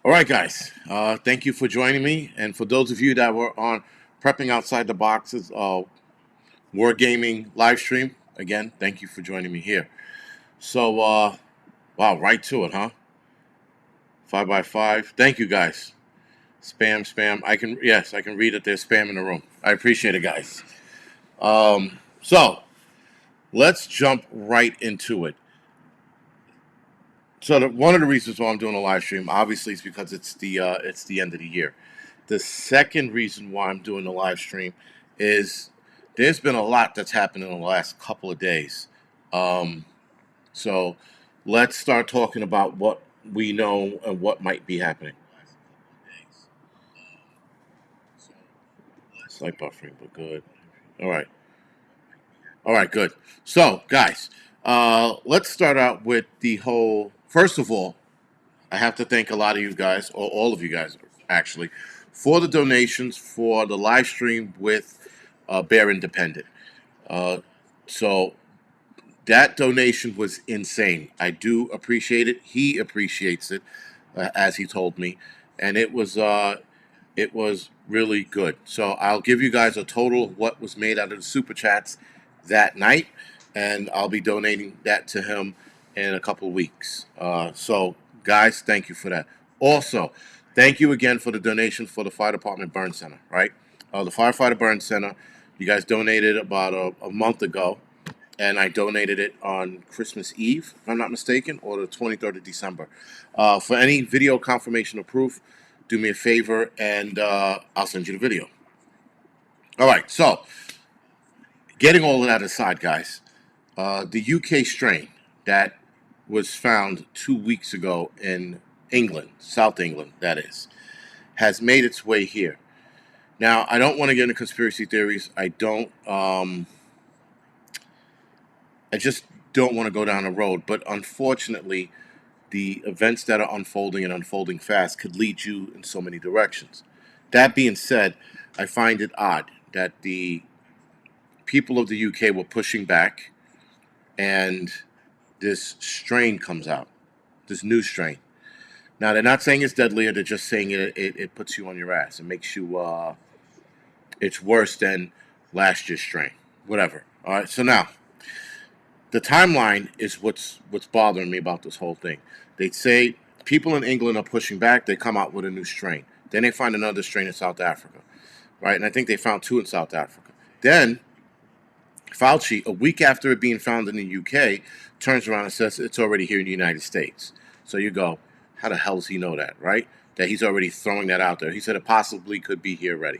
All right, guys. Thank you for joining me. And for those of you that were on Prepping Outside the Boxes War Gaming live stream, again, thank you for joining me here. So, wow, right to it, huh? 5x5. Thank you, guys. Spam. Yes, I can read that there's spam in the room. I appreciate it, guys. So, let's jump right into it. So, one of the reasons why I'm doing a live stream, obviously, is because it's the end of the year. The second reason why I'm doing the live stream is there's been a lot that's happened in the last couple of days. Um, so let's start talking about what we know and what might be happening. Slight buffering, but good. All right. All right, good. So, guys, let's start out with the whole. First of all, I have to thank a lot of you guys, or all of you guys, actually, for the donations for the live stream with Bear Independent. Uh, so that donation was insane. I do appreciate it. He appreciates it, as he told me, and it was really good. So I'll give you guys a total of what was made out of the super chats that night, and I'll be donating that to him in a couple of weeks. So guys, thank you for that. Also, thank you again for the donation for the fire department burn center. Right, the firefighter burn center. You guys donated about a month ago, and I donated it on Christmas Eve, if I'm not mistaken, or the 23rd of December. For any video confirmation or proof, do me a favor, and I'll send you the video. All right, so getting all of that aside, guys, the UK strain that was found 2 weeks ago in England, South England, that is, has made its way here. Now, I don't want to get into conspiracy theories. I just don't want to go down a road. But unfortunately, the events that are unfolding and unfolding fast could lead you in so many directions. That being said, I find it odd that the people of the UK were pushing back and this strain comes out, this new strain. Now, they're not saying it's deadlier, they're just saying it puts you on your ass. It makes you, it's worse than last year's strain. Whatever. All right, so now, the timeline is what's bothering me about this whole thing. They say people in England are pushing back. They come out with a new strain. Then they find another strain in South Africa, right? And I think they found two in South Africa. Then Fauci, a week after it being found in the UK, turns around and says it's already here in the United States. So you go, how the hell does he know that, right? That he's already throwing that out there. He said it possibly could be here already.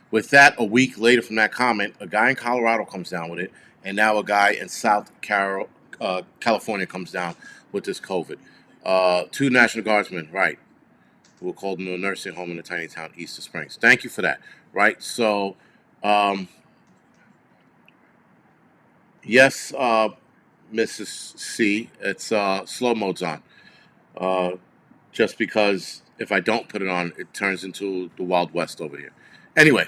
With that, a week later from that comment, a guy in Colorado comes down with it, and now a guy in California comes down with this COVID. Two National Guardsmen, right, who were called into a nursing home in a tiny town east of Springs. Thank you for that, right? So, yes, Mrs. C, it's slow mode's on. Just because if I don't put it on, it turns into the Wild West over here. Anyway,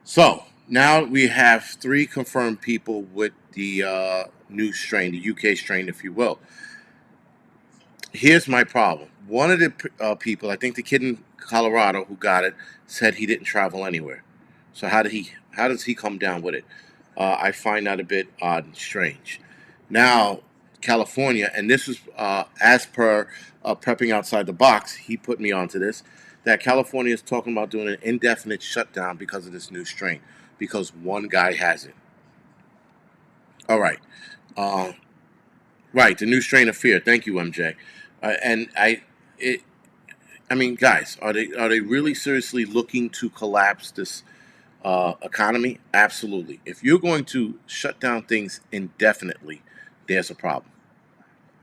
so now we have 3 confirmed people with the new strain, the UK strain, if you will. Here's my problem. One of the people, I think the kid in Colorado who got it, said he didn't travel anywhere. So how does he come down with it? I find that a bit odd and strange. Now, California, and this was as per Prepping Outside the Box, he put me onto this, that California is talking about doing an indefinite shutdown because of this new strain, because one guy has it. All right. Uh, right, the new strain of fear. Thank you, MJ. And I mean, guys, are they really seriously looking to collapse this economy? Absolutely. If you're going to shut down things indefinitely, there's a problem.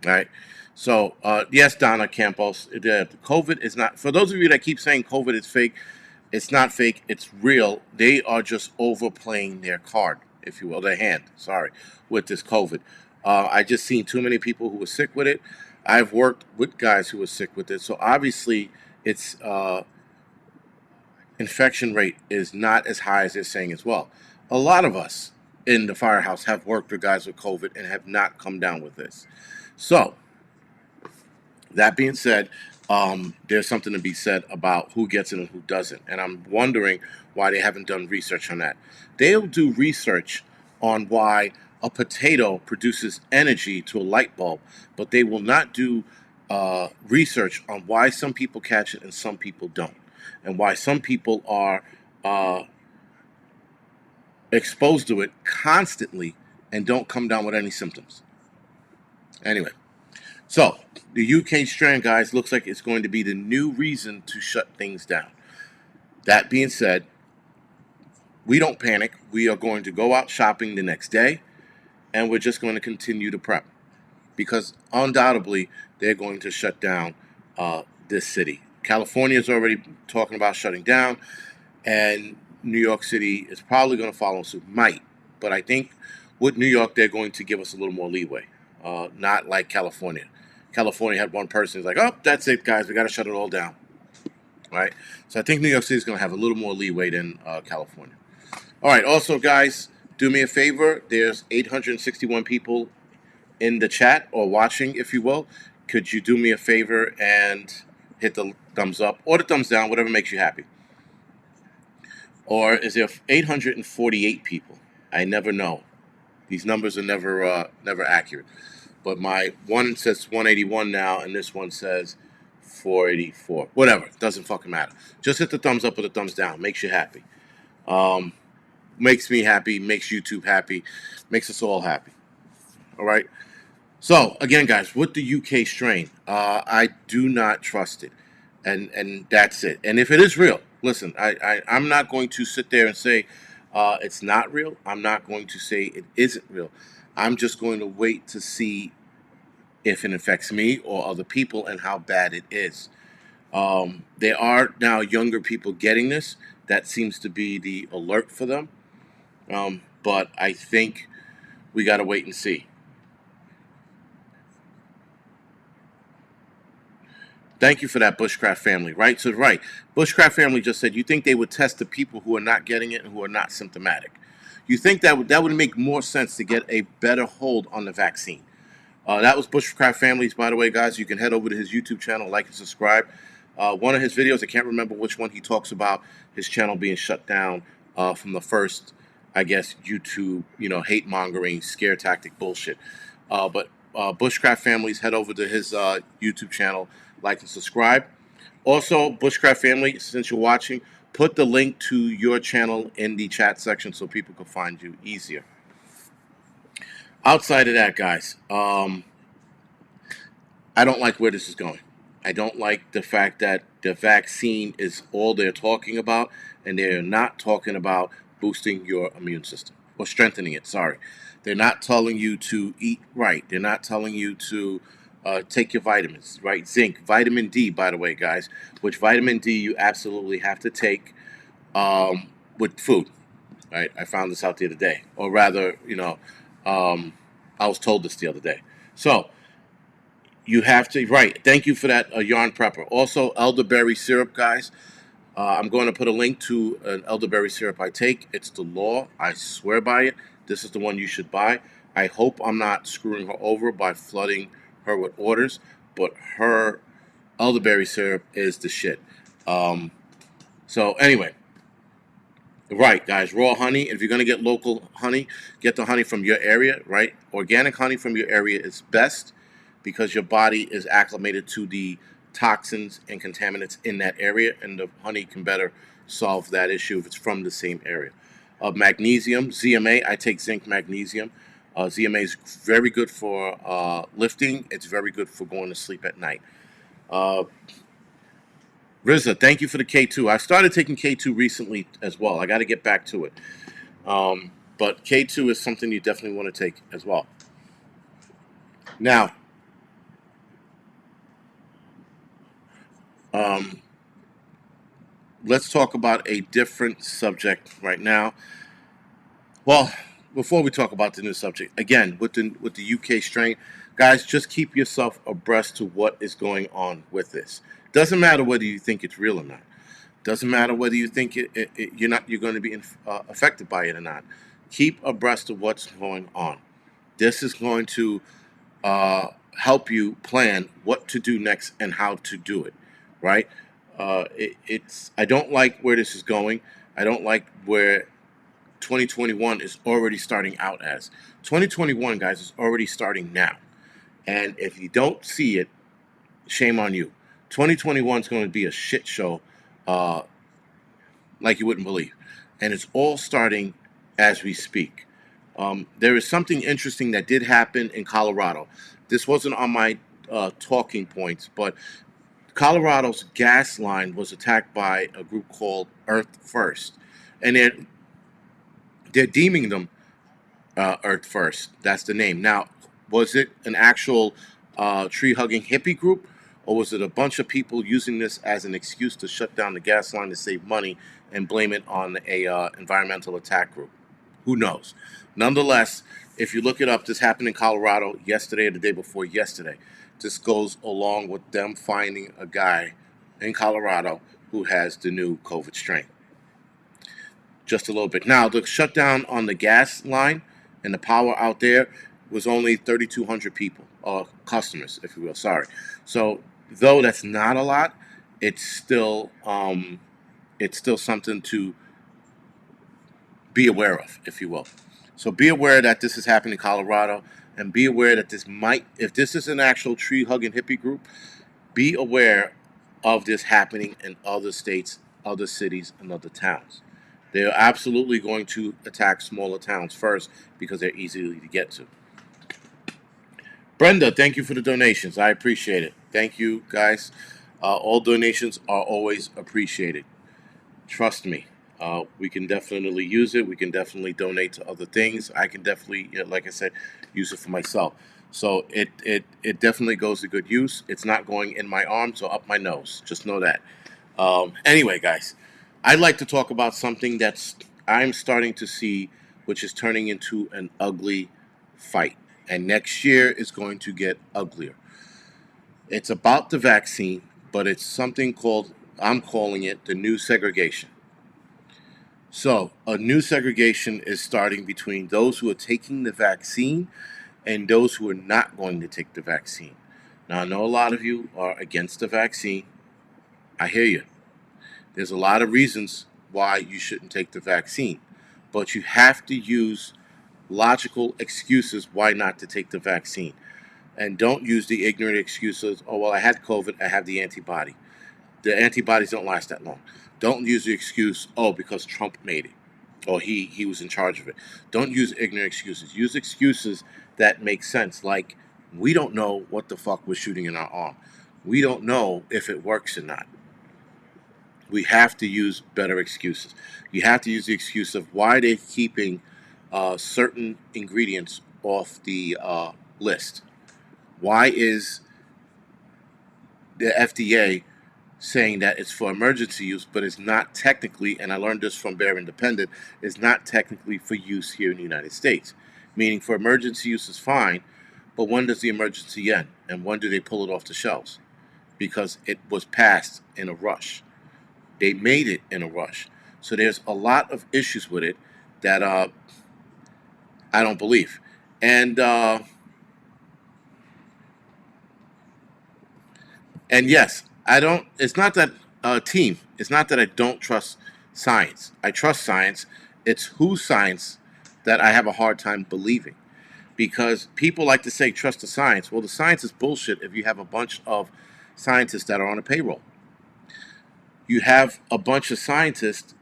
All right. So, yes, Donna Campos, COVID is not, for those of you that keep saying COVID is fake, it's not fake, it's real. They are just overplaying their card, if you will, their hand, sorry, with this COVID. I just seen too many people who were sick with it. I've worked with guys who were sick with it. So, obviously, its infection rate is not as high as they're saying as well. A lot of us in the firehouse have worked with guys with COVID and have not come down with this. So, that being said, there's something to be said about who gets it and who doesn't. And I'm wondering why they haven't done research on that. They'll do research on why a potato produces energy to a light bulb, but they will not do research on why some people catch it and some people don't, and why some people are uh, exposed to it constantly and don't come down with any symptoms. Anyway, so the UK strand, guys, looks like it's going to be the new reason to shut things down. That being said, we don't panic. We are going to go out shopping the next day, and we're just going to continue to prep because undoubtedly they're going to shut down this city. California is already talking about shutting down, and New York City is probably going to follow suit. Might, but I think with New York they're going to give us a little more leeway. Not like California. California had one person who's like, "Oh, that's it, guys. We got to shut it all down." Right. So I think New York City is going to have a little more leeway than California. All right. Also, guys, do me a favor. There's 861 people in the chat or watching, if you will. Could you do me a favor and hit the thumbs up or the thumbs down, whatever makes you happy? Or is there 848 people? I never know. These numbers are never accurate. But my one says 181 now, and this one says 484. Whatever, doesn't fucking matter. Just hit the thumbs up or the thumbs down. Makes you happy. Makes me happy. Makes YouTube happy. Makes us all happy. All right. So again, guys, with the UK strain, I do not trust it, and that's it. And if it is real, listen, I'm not going to sit there and say it's not real. I'm not going to say it isn't real. I'm just going to wait to see if it affects me or other people and how bad it is. There are now younger people getting this. That seems to be the alert for them. But I think we got to wait and see. Thank you for that, Bushcraft family. Right, so right, Bushcraft family just said you think they would test the people who are not getting it and who are not symptomatic. You think that would make more sense to get a better hold on the vaccine. That was Bushcraft Families, by the way, guys. You can head over to his YouTube channel, like and subscribe. One of his videos, I can't remember which one, he talks about his channel being shut down from the first, I guess, YouTube, hate mongering, scare tactic bullshit. But Bushcraft Families, head over to his YouTube channel, like and subscribe. Also, Bushcraft Family, since you're watching, put the link to your channel in the chat section so people can find you easier. Outside of that, guys, I don't like where this is going. I don't like the fact that the vaccine is all they're talking about, and they're not talking about boosting your immune system or strengthening it. Sorry. They're not telling you to eat right. They're not telling you to take your vitamins, right? Zinc, vitamin D, by the way, guys, which vitamin D you absolutely have to take with food, right? I found this out the other day, or rather, I was told this the other day. So, you have to, right. Thank you for that, yarn prepper. Also, elderberry syrup, guys. I'm going to put a link to an elderberry syrup I take. It's the law. I swear by it. This is the one you should buy. I hope I'm not screwing her over by flooding her with orders, but her elderberry syrup is the shit. So anyway, right, guys, raw honey. If you're going to get local honey, get the honey from your area, right? Organic honey from your area is best because your body is acclimated to the toxins and contaminants in that area, and the honey can better solve that issue if it's from the same area. Magnesium, ZMA, I take zinc magnesium. ZMA is very good for lifting. It's very good for going to sleep at night. Rizza, thank you for the K2. I started taking K2 recently as well. I got to get back to it. But K2 is something you definitely want to take as well. Now, let's talk about a different subject right now. Well, before we talk about the new subject, again, with the UK strain, guys, just keep yourself abreast to what is going on with this. Doesn't matter whether you think it's real or not. Doesn't matter whether you think you're going to be affected by it or not. Keep abreast of what's going on. This is going to help you plan what to do next and how to do it, right? It's I don't like where this is going. I don't like where 2021 is already starting out as. 2021, guys, is already starting now. And if you don't see it, shame on you. 2021 is going to be a shit show uh, like you wouldn't believe. And it's all starting as we speak. There is something interesting that did happen in Colorado. This wasn't on my talking points, but Colorado's gas line was attacked by a group called Earth First. And they're deeming them Earth First. That's the name. Now, was it an actual tree hugging hippie group, or was it a bunch of people using this as an excuse to shut down the gas line to save money and blame it on a environmental attack group? Who knows? Nonetheless, if you look it up, this happened in Colorado yesterday or the day before yesterday. This goes along with them finding a guy in Colorado who has the new COVID strain. Just a little bit. Now, the shutdown on the gas line and the power out there was only 3,200 people, or customers, if you will. Sorry. So, though that's not a lot, it's still something to be aware of, if you will. So, be aware that this is happening in Colorado, and be aware that this might, if this is an actual tree hugging hippie group, be aware of this happening in other states, other cities, and other towns. They're absolutely going to attack smaller towns first because they're easy to get to. Brenda, thank you for the donations. I appreciate it. Thank you, guys. All donations are always appreciated. Trust me. We can definitely use it. We can definitely donate to other things. I can definitely, like I said, use it for myself. So it definitely goes to good use. It's not going in my arms or up my nose. Just know that. Anyway, guys, I'd like to talk about something that's I'm starting to see, which is turning into an ugly fight. And next year is going to get uglier. It's about the vaccine, but it's something called, I'm calling it the new segregation. So, a new segregation is starting between those who are taking the vaccine and those who are not going to take the vaccine. Now, I know a lot of you are against the vaccine. I hear you. There's a lot of reasons why you shouldn't take the vaccine, but you have to use logical excuses why not to take the vaccine. And don't use the ignorant excuses, oh, well, I had COVID, I have the antibody. The antibodies don't last that long. Don't use the excuse, oh, because Trump made it, or he was in charge of it. Don't use ignorant excuses. Use excuses that make sense, like we don't know what the fuck we're shooting in our arm. We don't know if it works or not. We have to use better excuses. You have to use the excuse of why they're keeping certain ingredients off the list. Why is the FDA saying that it's for emergency use, but it's not technically, and I learned this from Bear Independent, is not technically for use here in the United States. Meaning for emergency use is fine, but when does the emergency end? And when do they pull it off the shelves? Because it was passed in a rush. They made it in a rush. So there's a lot of issues with it that I don't believe. And yes, I don't. It's not that team. It's not that I don't trust science. I trust science. It's whose science that I have a hard time believing, because people like to say trust the science. Well, the science is bullshit if you have a bunch of scientists that are on a payroll. You have a bunch of scientists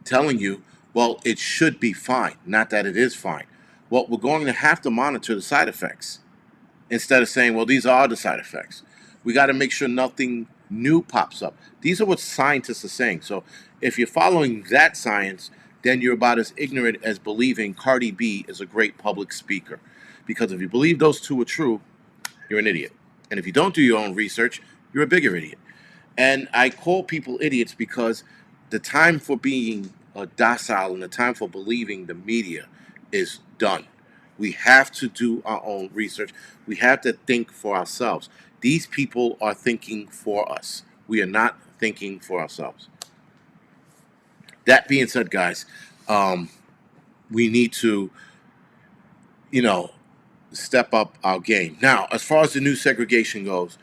telling you, well, it should be fine, not that it is fine. Well, we're going to have to monitor the side effects instead of saying, well, these are the side effects. We got to make sure nothing new pops up. These are what scientists are saying. So if you're following that science, then you're about as ignorant as believing Cardi B is a great public speaker. Because if you believe those two are true, you're an idiot. And if you don't do your own research, you're a bigger idiot. And I call people idiots because the time for being docile and the time for believing the media is done. We have to do our own research. We have to think for ourselves. These people are thinking for us. We are not thinking for ourselves. That being said, guys, we need to, you know, step up our game. Now, as far as the new segregation goes,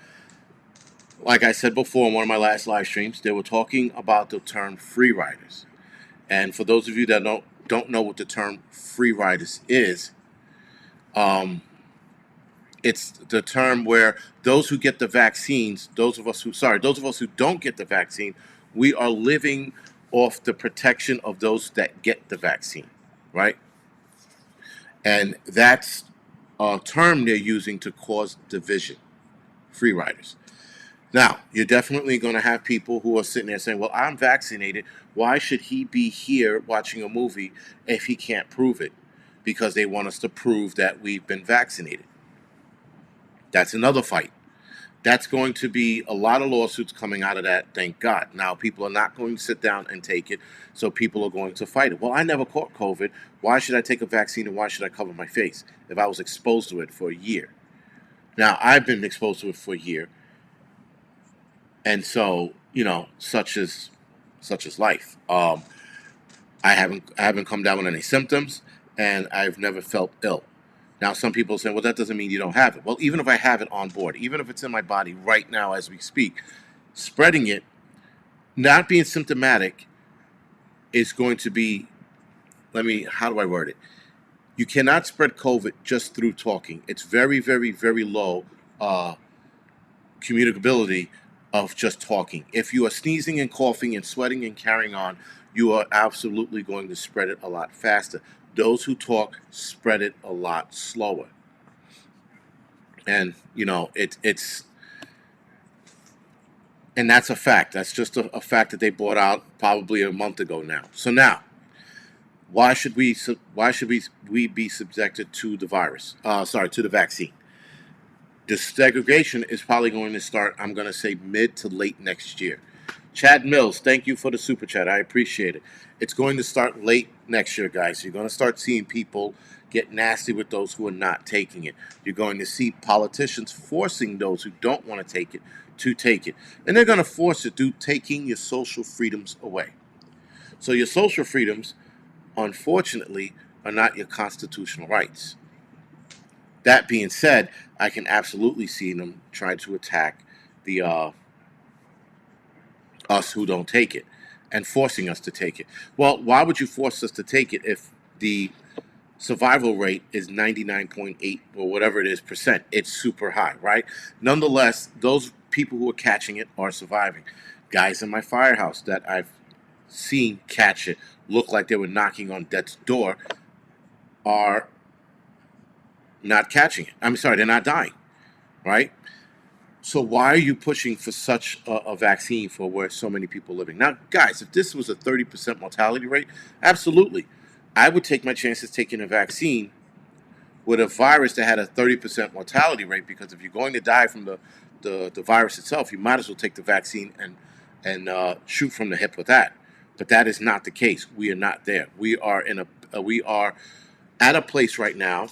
like I said before in one of my last live streams, they were talking about the term free riders. And for those of you that don't know what the term free riders is, um, it's the term where those who get the vaccines, those of us who don't get the vaccine, we are living off the protection of those that get the vaccine, right? And that's a term they're using to cause division, free riders. Now, you're definitely going to have people who are sitting there saying, well, I'm vaccinated. Why should he be here watching a movie if he can't prove it? Because they want us to prove that we've been vaccinated. That's another fight. That's going to be a lot of lawsuits coming out of that, thank God. Now, people are not going to sit down and take it, so people are going to fight it. Well, I never caught COVID. Why should I take a vaccine and why should I cover my face if I was exposed to it for a year? Now, I've been exposed to it for a year, and so, such is life. I haven't come down with any symptoms, and I've never felt ill. Now, some people say, well, that doesn't mean you don't have it. Well, even if I have it on board, even if it's in my body right now as we speak, spreading it, not being symptomatic, is going to be, how do I word it? You cannot spread COVID just through talking. It's very, very, very low communicability of just talking. If you are sneezing and coughing and sweating and carrying on, you are absolutely going to spread it a lot faster. Those who talk spread it a lot slower. And, it's and that's a fact. That's just a fact that they brought out probably a month ago now. So now, why should we be subjected to the virus? To the vaccine. The segregation is probably going to start, I'm going to say, mid to late next year. Chad Mills, thank you for the super chat. I appreciate it. It's going to start late next year, guys. You're going to start seeing people get nasty with those who are not taking it. You're going to see politicians forcing those who don't want to take it to take it. And they're going to force it through taking your social freedoms away. So your social freedoms, unfortunately, are not your constitutional rights. That being said, I can absolutely see them trying to attack the us who don't take it and forcing us to take it. Well, why would you force us to take it if the survival rate is 99.8 or whatever it is percent? It's super high, right? Nonetheless, those people who are catching it are surviving. Guys in my firehouse that I've seen catch it, look like they were knocking on death's door, are not catching it. I'm sorry, they're not dying, right? So why are you pushing for such a vaccine for where so many people are living? Now, guys, if this was a 30% mortality rate, absolutely. I would take my chances taking a vaccine with a virus that had a 30% mortality rate, because if you're going to die from the virus itself, you might as well take the vaccine and shoot from the hip with that. But that is not the case. We are not there. We are at a place right now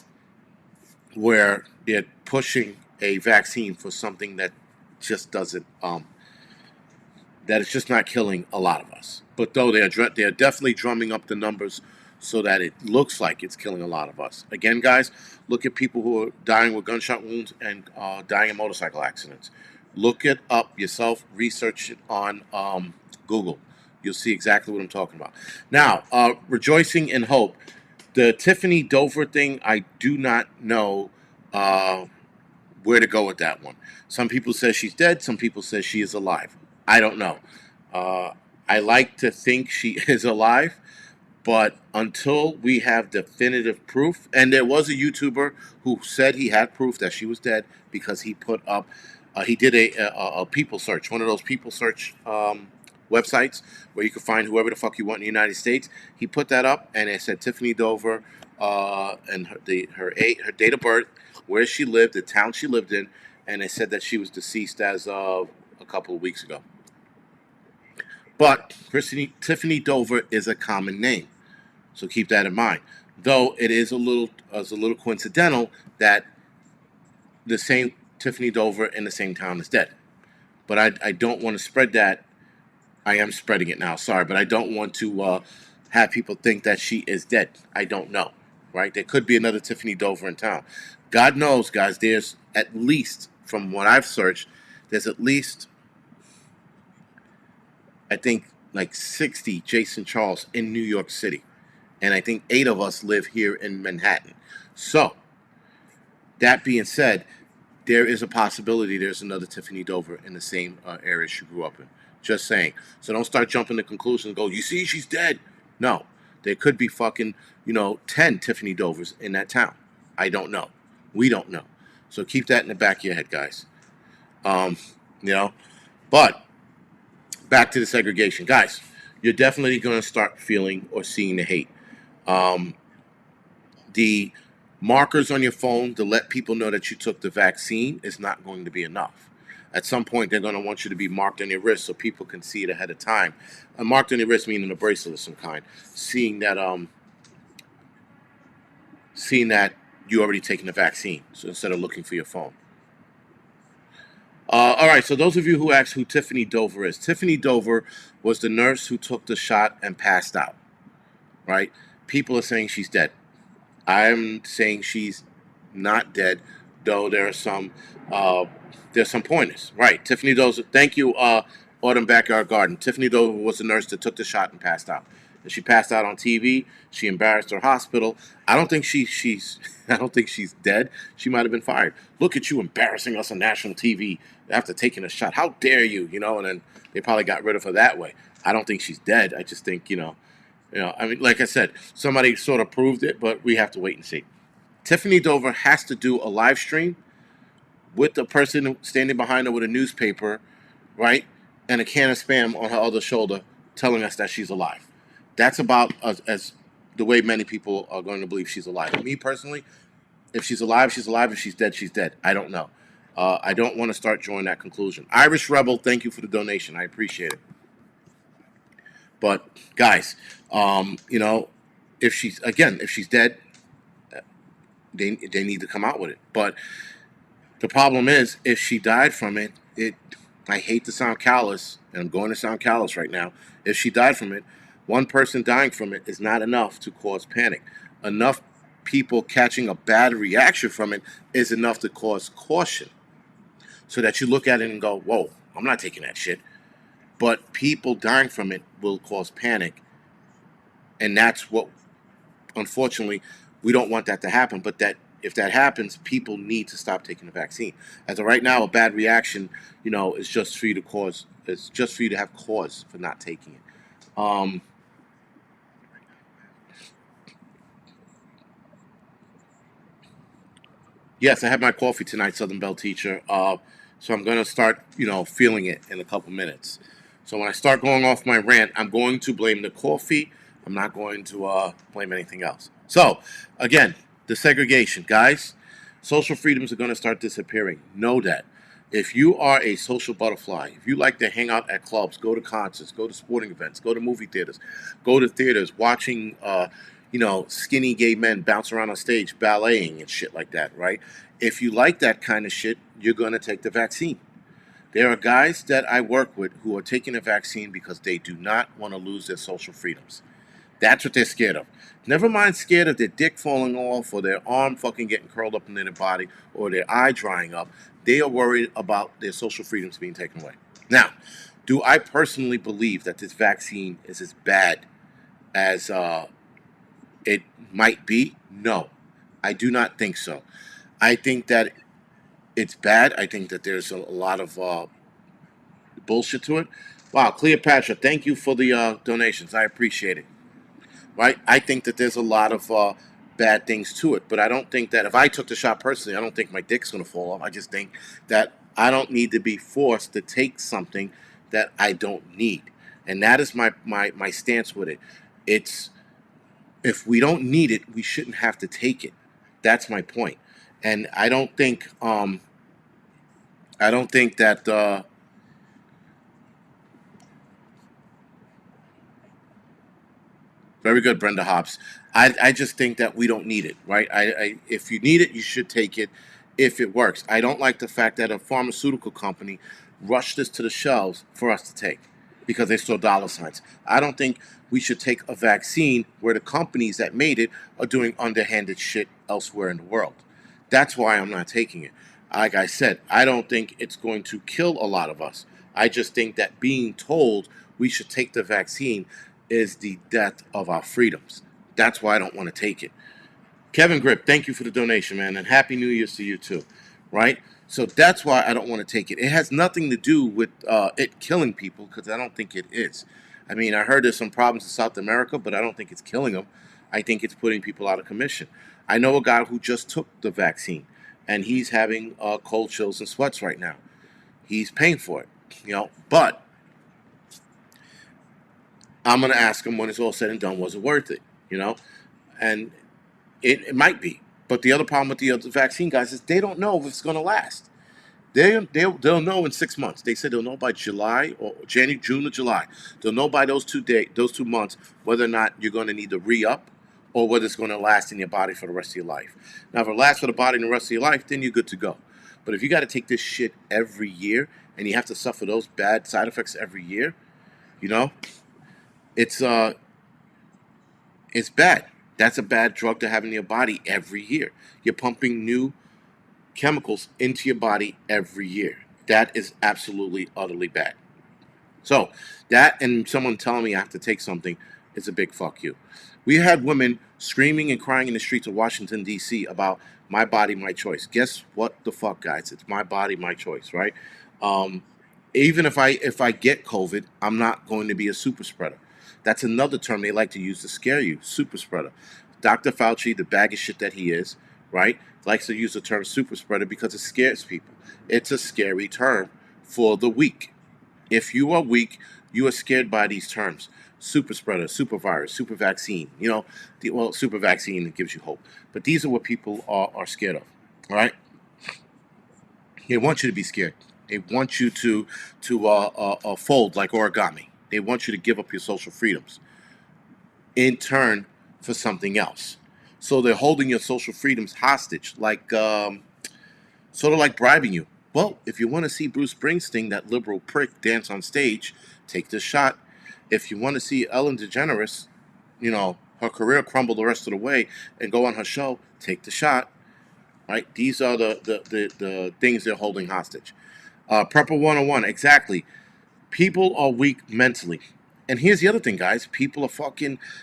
where they're pushing a vaccine for something that just doesn't that is just not killing a lot of us. But though they're definitely drumming up the numbers so that it looks like it's killing a lot of us. Again, guys, look at people who are dying with gunshot wounds and dying in motorcycle accidents. Look it up yourself. Research it on Google. You'll see exactly what I'm talking about. Now, rejoicing in hope. The Tiffany Dover thing, I do not know where to go with that one. Some people say she's dead. Some people say she is alive. I don't know. I like to think she is alive, but until we have definitive proof, and there was a YouTuber who said he had proof that she was dead because he put up, he did a people search, one of those people search websites where you can find whoever the fuck you want in the United States. He put that up, and it said Tiffany Dover and her date of birth, where she lived, the town she lived in, and it said that she was deceased as of a couple of weeks ago. But Tiffany Dover is a common name, so keep that in mind. Though it is a little coincidental that the same Tiffany Dover in the same town is dead. But I don't want to spread that. I am spreading it now, sorry, but I don't want to have people think that she is dead. I don't know. right? There could be another Tiffany Dover in town. God knows, guys, there's at least, from what I've searched, there's at least, I think, like 60 Jason Charles in New York City. And I think 8 of us live here in Manhattan. So, that being said, there is a possibility there's another Tiffany Dover in the same area she grew up in. Just saying. So don't start jumping to conclusions and go, you see, she's dead. No. There could be fucking, 10 Tiffany Dovers in that town. I don't know. We don't know. So keep that in the back of your head, guys. Um, you know, but back to the segregation. Guys, you're definitely going to start feeling or seeing the hate. Um, the markers on your phone to let people know that you took the vaccine is not going to be enough. At some point, they're going to want you to be marked on your wrist so people can see it ahead of time. Marked on your wrist meaning a bracelet of some kind, seeing that you already taken the vaccine. So instead of looking for your phone. All right. So those of you who asked who Tiffany Dover is, Tiffany Dover was the nurse who took the shot and passed out. Right? People are saying she's dead. I'm saying she's not dead, though there's some pointers. Right. Tiffany Dover, thank you, Autumn Backyard Garden. Tiffany Dover was the nurse that took the shot and passed out. And she passed out on TV. She embarrassed her hospital. I don't think she's I don't think she's dead. She might have been fired. Look at you embarrassing us on national TV after taking a shot. How dare you? And then they probably got rid of her that way. I don't think she's dead. I just think, I mean, like I said, somebody sort of proved it, but we have to wait and see. Tiffany Dover has to do a live stream with the person standing behind her with a newspaper, right, and a can of Spam on her other shoulder telling us that she's alive. That's about as the way many people are going to believe she's alive. Me personally, if she's alive, she's alive. If she's dead, she's dead. I don't know. I don't want to start drawing that conclusion. Irish Rebel, thank you for the donation. I appreciate it. But guys, if she's dead, they need to come out with it. But the problem is, if she died from it, I hate to sound callous, and I'm going to sound callous right now. If she died from it, one person dying from it is not enough to cause panic. Enough people catching a bad reaction from it is enough to cause caution. So that you look at it and go, whoa, I'm not taking that shit. But people dying from it will cause panic. And that's what, unfortunately, we don't want that to happen. But that if that happens, people need to stop taking the vaccine. As of right now, a bad reaction, is just for you to have cause for not taking it. Yes, I had my coffee tonight, Southern Bell Teacher. So I'm going to start, feeling it in a couple minutes. So when I start going off my rant, I'm going to blame the coffee. I'm not going to blame anything else. So, again, the segregation. Guys, social freedoms are going to start disappearing. Know that. If you are a social butterfly, if you like to hang out at clubs, go to concerts, go to sporting events, go to movie theaters, go to theaters, watching, skinny gay men bounce around on stage, balleting and shit like that, right? If you like that kind of shit, you're going to take the vaccine. There are guys that I work with who are taking the vaccine because they do not want to lose their social freedoms. That's what they're scared of. Never mind scared of their dick falling off or their arm fucking getting curled up into their body or their eye drying up. They are worried about their social freedoms being taken away. Now, do I personally believe that this vaccine is as bad as it might be? No, I do not think so. I think that it's bad. I think that there's a lot of bullshit to it. Wow, Cleopatra, thank you for the donations. I appreciate it. Right? I think that there's a lot of bad things to it, but I don't think that if I took the shot personally, I don't think my dick's going to fall off. I just think that I don't need to be forced to take something that I don't need. And that is my stance with it. It's if we don't need it, we shouldn't have to take it. That's my point. And I don't think that very good, Brenda Hobbs. I just think that we don't need it, right? If you need it, you should take it if it works. I don't like the fact that a pharmaceutical company rushed this to the shelves for us to take. because they saw dollar signs. I don't think we should take a vaccine where the companies that made it are doing underhanded shit elsewhere in the world. That's why I'm not taking it. Like I said, I don't think it's going to kill a lot of us. I just think that being told we should take the vaccine is the death of our freedoms. That's why I don't want to take it. Kevin Grip, thank you for the donation, man, and Happy New Year's to you too. Right? So that's why I don't want to take it. It has nothing to do with it killing people, because I don't think it is. I mean, I heard there's some problems in South America, but I don't think it's killing them. I think it's putting people out of commission. I know a guy who just took the vaccine, and he's having cold chills and sweats right now. He's paying for it, But I'm going to ask him when it's all said and done, was it worth it? And it might be. But the other problem with the other vaccine guys is they don't know if it's going to last. They'll know in 6 months. They said they'll know by July or January, June or July. They'll know by those 2 months, whether or not you're going to need to re-up or whether it's going to last in your body for the rest of your life. Now, if it lasts for the body and the rest of your life, then you're good to go. But if you got to take this shit every year and you have to suffer those bad side effects every year, you know, it's bad. That's a bad drug to have in your body every year. You're pumping new chemicals into your body every year. That is absolutely, utterly bad. So, that and someone telling me I have to take something is a big fuck you. We had women screaming and crying in the streets of Washington, D.C. about my body, my choice. Guess what the fuck, guys? It's my body, my choice, right? Um, Even if I get COVID, I'm not going to be a super spreader. That's another term they like to use to scare you, super spreader. Dr. Fauci, the bag of shit that he is, right, likes to use the term super spreader because it scares people. It's a scary term for the weak. If you are weak, you are scared by these terms. Super spreader, super virus, super vaccine. Super vaccine gives you hope. But these are what people are scared of. All right? They want you to be scared. They want you to fold like origami. They want you to give up your social freedoms in turn for something else. So they're holding your social freedoms hostage, like sort of like bribing you. Well, if you want to see Bruce Springsteen, that liberal prick, dance on stage, take this shot. If you want to see Ellen DeGeneres, her career crumble the rest of the way and go on her show, take the shot. Right? These are the things they're holding hostage. Prepper 101, exactly. People are weak mentally. And here's the other thing, guys. People are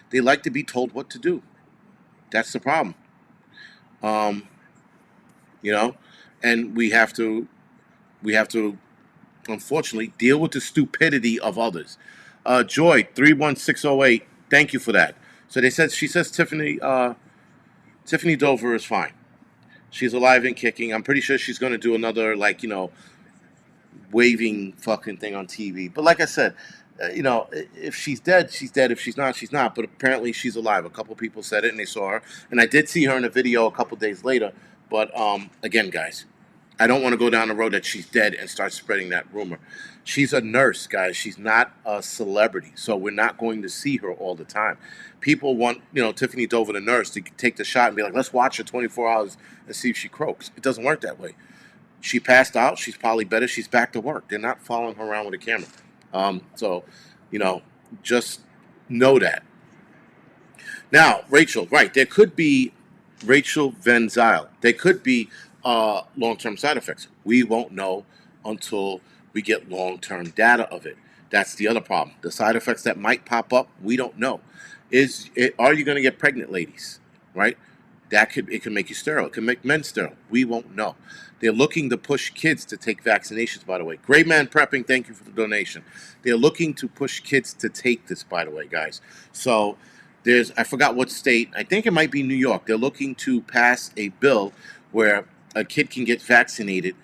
they like to be told what to do. That's the problem. Um, you know, and we have to unfortunately deal with the stupidity of others. Joy 31608, thank you for that. So she says Tiffany Dover is fine. She's alive and kicking. I'm pretty sure she's going to do another waving fucking thing on TV. But like I said, if she's dead, she's dead. If she's not, she's not. But apparently she's alive. A couple people said it and they saw her. And I did see her in a video a couple days later. But again, guys, I don't want to go down the road that she's dead and start spreading that rumor. She's a nurse, guys. She's not a celebrity. So we're not going to see her all the time. People want, Tiffany Dover, the nurse, to take the shot and be like, let's watch her 24 hours and see if she croaks. It doesn't work that way. She passed out. She's probably better. She's back to work. They're not following her around with a camera. So, just know that. Now, Rachel, right? There could be Rachel Van Zyl. There could be long-term side effects. We won't know until we get long-term data of it. That's the other problem. The side effects that might pop up, we don't know. Are you going to get pregnant, ladies? Right? It can make you sterile. It can make men sterile. We won't know. They're looking to push kids to take vaccinations, by the way. Great Man Prepping, thank you for the donation. They're looking to push kids to take this, by the way, guys. So I forgot what state, I think it might be New York. They're looking to pass a bill where a kid can get vaccinated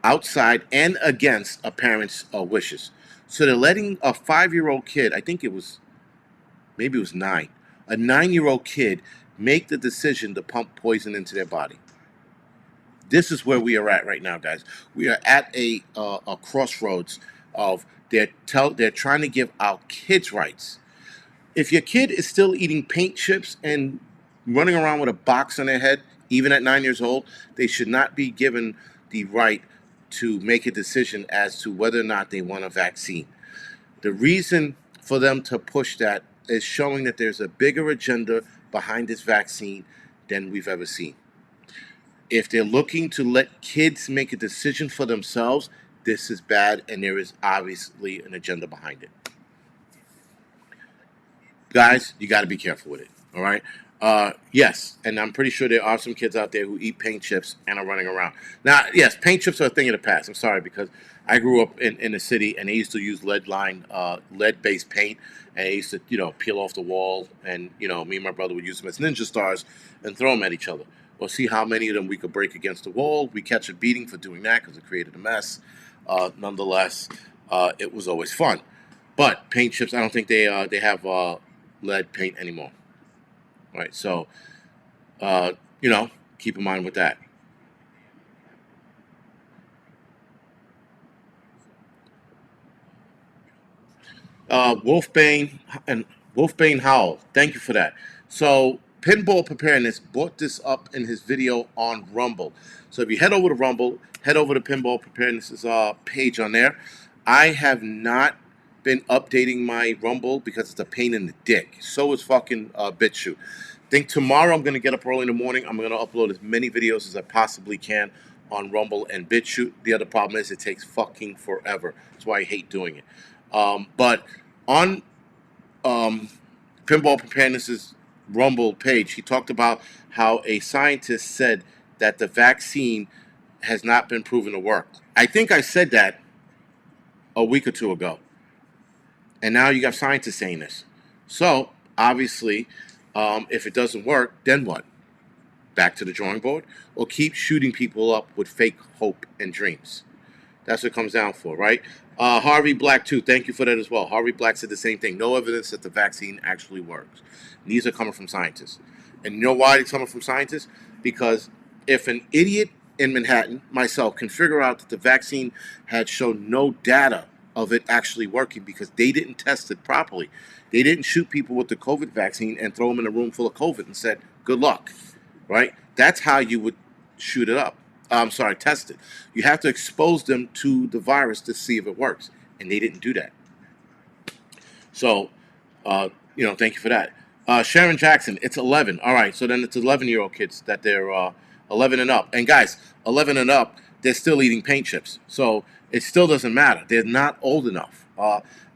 outside and against a parent's wishes. So they're letting a 5-year-old kid, I think maybe it was 9, a 9-year-old kid make the decision to pump poison into their body. This is where we are at right now, guys. We are at a crossroads of they're trying to give our kids rights. If your kid is still eating paint chips and running around with a box on their head, even at 9 years old, they should not be given the right to make a decision as to whether or not they want a vaccine. The reason for them to push that is showing that there's a bigger agenda behind this vaccine than we've ever seen. If they're looking to let kids make a decision for themselves, this is bad, and there is obviously an agenda behind it. Guys, you got to be careful with it. All right. Yes, and I'm pretty sure there are some kids out there who eat paint chips and are running around. Now, yes, paint chips are a thing of the past. I'm sorry, because I grew up in the city, and they used to use lead-based paint, and they used to, peel off the wall, and me and my brother would use them as ninja stars and throw them at each other. We'll see how many of them we could break against the wall. We catch a beating for doing that because it created a mess. Nonetheless, it was always fun. But paint chips, I don't think they have lead paint anymore. Right, so keep in mind with that. Wolfbane and Wolfbane Howell, thank you for that. So Pinball Preparedness brought this up in his video on Rumble. So if you head over to Rumble, head over to Pinball Preparedness's page on there. I have not been updating my Rumble because it's a pain in the dick. So is fucking BitChute. I think tomorrow I'm going to get up early in the morning. I'm going to upload as many videos as I possibly can on Rumble and BitChute. The other problem is it takes fucking forever. That's why I hate doing it. But on Pinball Preparedness's Rumble page, he talked about how a scientist said that the vaccine has not been proven to work. I think I said that a week or two ago. And now you got scientists saying this. So, obviously, if it doesn't work, then what? Back to the drawing board? Or keep shooting people up with fake hope and dreams? That's what it comes down for, right? Harvey Black, too, thank you for that as well. Harvey Black said the same thing. No evidence that the vaccine actually works. And these are coming from scientists. And you know why it's coming from scientists? Because if an idiot in Manhattan, myself, can figure out that the vaccine had shown no data of it actually working because they didn't test it properly. They didn't shoot people with the COVID vaccine and throw them in a room full of COVID and said, good luck, right? That's how you would shoot it up. Test it. You have to expose them to the virus to see if it works. And they didn't do that. So, thank you for that. Sharon Jackson, it's 11. All right, so then it's 11-year-old kids that they're 11 and up. And guys, 11 and up, they're still eating paint chips. So it still doesn't matter. They're not old enough.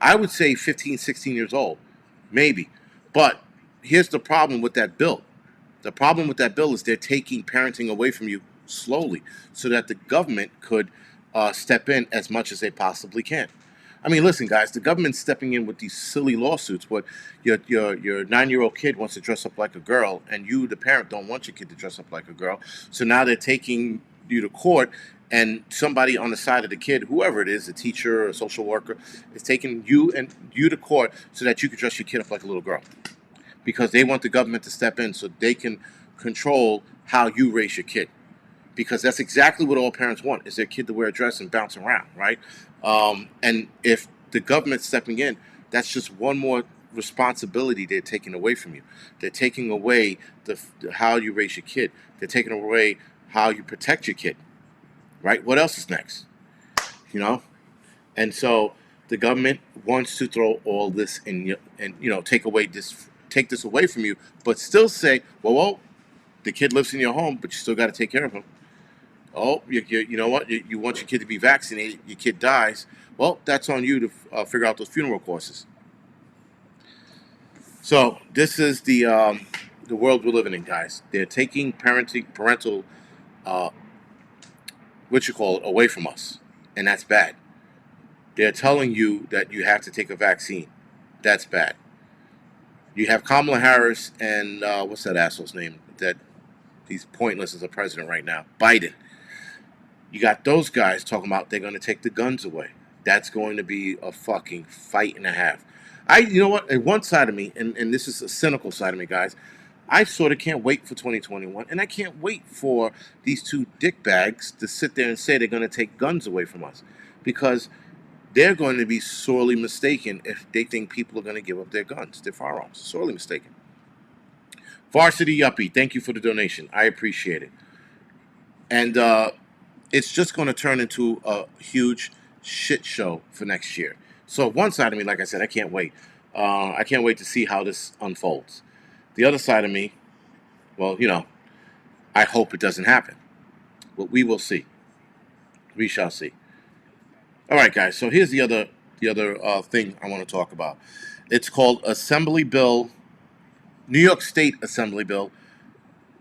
I would say 15, 16 years old, maybe. But here's the problem with that bill. The problem with that bill is they're taking parenting away from you slowly so that the government could step in as much as they possibly can. I mean, listen, guys, the government's stepping in with these silly lawsuits where your 9-year-old kid wants to dress up like a girl, and you, the parent, don't want your kid to dress up like a girl. So now they're taking you to court, and somebody on the side of the kid, whoever it is, a teacher or a social worker, is taking you to court so that you can dress your kid up like a little girl. Because they want the government to step in so they can control how you raise your kid. Because that's exactly what all parents want, is their kid to wear a dress and bounce around, right? And if the government's stepping in, that's just one more responsibility they're taking away from you. They're taking away how you raise your kid. They're taking away how you protect your kid, right? What else is next? And so the government wants to throw all this in and take this away from you, but still say, well, the kid lives in your home, but you still got to take care of him. Oh, you know what? You want your kid to be vaccinated. Your kid dies. Well, that's on you to figure out those funeral costs. So this is the world we're living in, guys. They're taking parental, away from us, and that's bad. They're telling you that you have to take a vaccine. That's bad. You have Kamala Harris and what's that asshole's name? That he's pointless as a president right now. Biden. You got those guys talking about they're going to take the guns away. That's going to be a fucking fight and a half. You know what? At one side of me, and this is a cynical side of me, guys, I sort of can't wait for 2021, and I can't wait for these two dickbags to sit there and say they're going to take guns away from us, because they're going to be sorely mistaken if they think people are going to give up their guns, their firearms. Sorely mistaken. Varsity Yuppie, thank you for the donation. I appreciate it. And it's just going to turn into a huge shit show for next year. So one side of me, like I said, I can't wait. I can't wait to see how this unfolds. The other side of me, well, I hope it doesn't happen. But we will see. We shall see. All right, guys. So here's the other thing I want to talk about. It's called Assembly Bill, New York State Assembly Bill